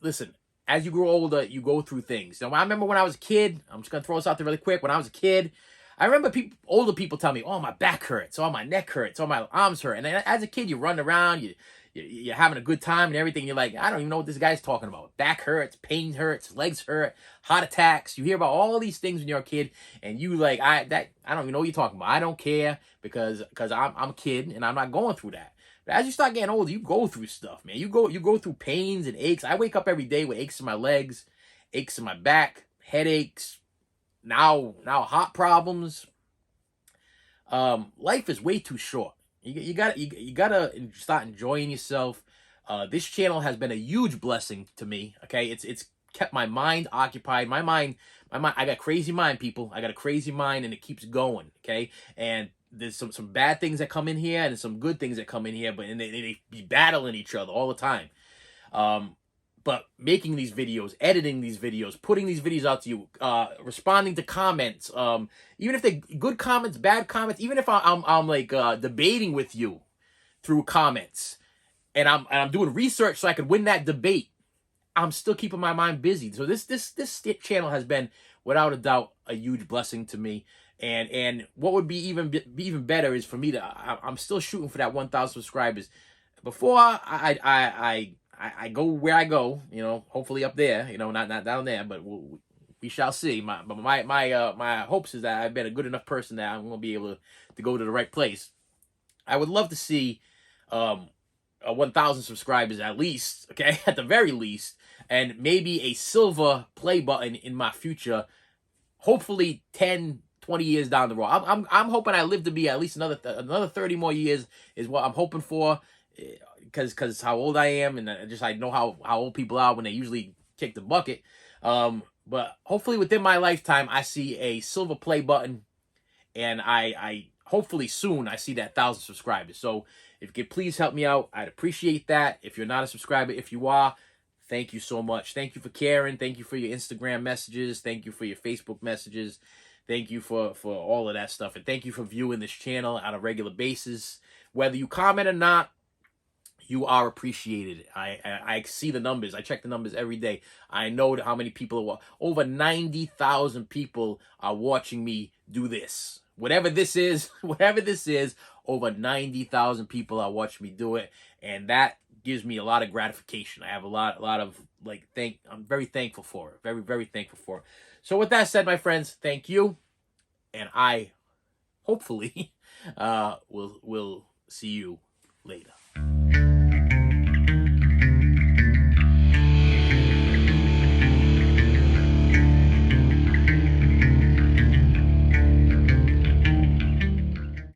S2: listen, as you grow older, you go through things. Now, I remember when I was a kid, I'm just going to throw this out there really quick. When I was a kid, I remember older people tell me, oh, my back hurts, oh, my neck hurts, oh, my arms hurt. And as a kid, you run around, you're having a good time and everything. You're like, I don't even know what this guy's talking about. Back hurts, pain hurts, legs hurt, heart attacks. You hear about all these things when you're a kid, and you like, I don't even know what you're talking about. I don't care because I'm a kid and I'm not going through that. But as you start getting older, you go through stuff, man. You go through pains and aches. I wake up every day with aches in my legs, aches in my back, headaches. Now heart problems. Life is way too short. You gotta start enjoying yourself. This channel has been a huge blessing to me. Okay, it's kept my mind occupied. My mind. I got a crazy mind, people. I got a crazy mind, and it keeps going. Okay, and there's some bad things that come in here, and some good things that come in here, but they be battling each other all the time. But making these videos, editing these videos, putting these videos out to you, responding to comments, even if they're good comments, bad comments, even if I'm like debating with you through comments, and I'm doing research so I could win that debate, I'm still keeping my mind busy. So this channel has been, without a doubt, a huge blessing to me. And what would be even better is for me I'm still shooting for that 1,000 subscribers. Before I go where I go, you know, hopefully up there, you know, not down there, but we shall see. My hopes is that I've been a good enough person that I'm gonna be able to go to the right place. I would love to see 1,000 subscribers at least, okay, at the very least, and maybe a silver play button in my future. Hopefully 10, 20 years down the road. I'm hoping I live to be at least another 30 more years is what I'm hoping for. Because how old I am, and I know how old people are when they usually kick the bucket. But hopefully within my lifetime, I see a silver play button, and I hopefully soon I see that 1,000 subscribers. So if you could please help me out, I'd appreciate that. If you're not a subscriber, if you are, thank you so much. Thank you for caring. Thank you for your Instagram messages. Thank you for your Facebook messages. Thank you for all of that stuff. And thank you for viewing this channel on a regular basis. Whether you comment or not, you are appreciated. I see the numbers. I check the numbers every day. I know how many people are. Over 90,000 people are watching me do this. Whatever this is, over 90,000 people are watching me do it, and that gives me a lot of gratification. I have a lot of like I'm very thankful for it. Very, very thankful for it. So with that said, my friends, thank you, and I hopefully will see you later.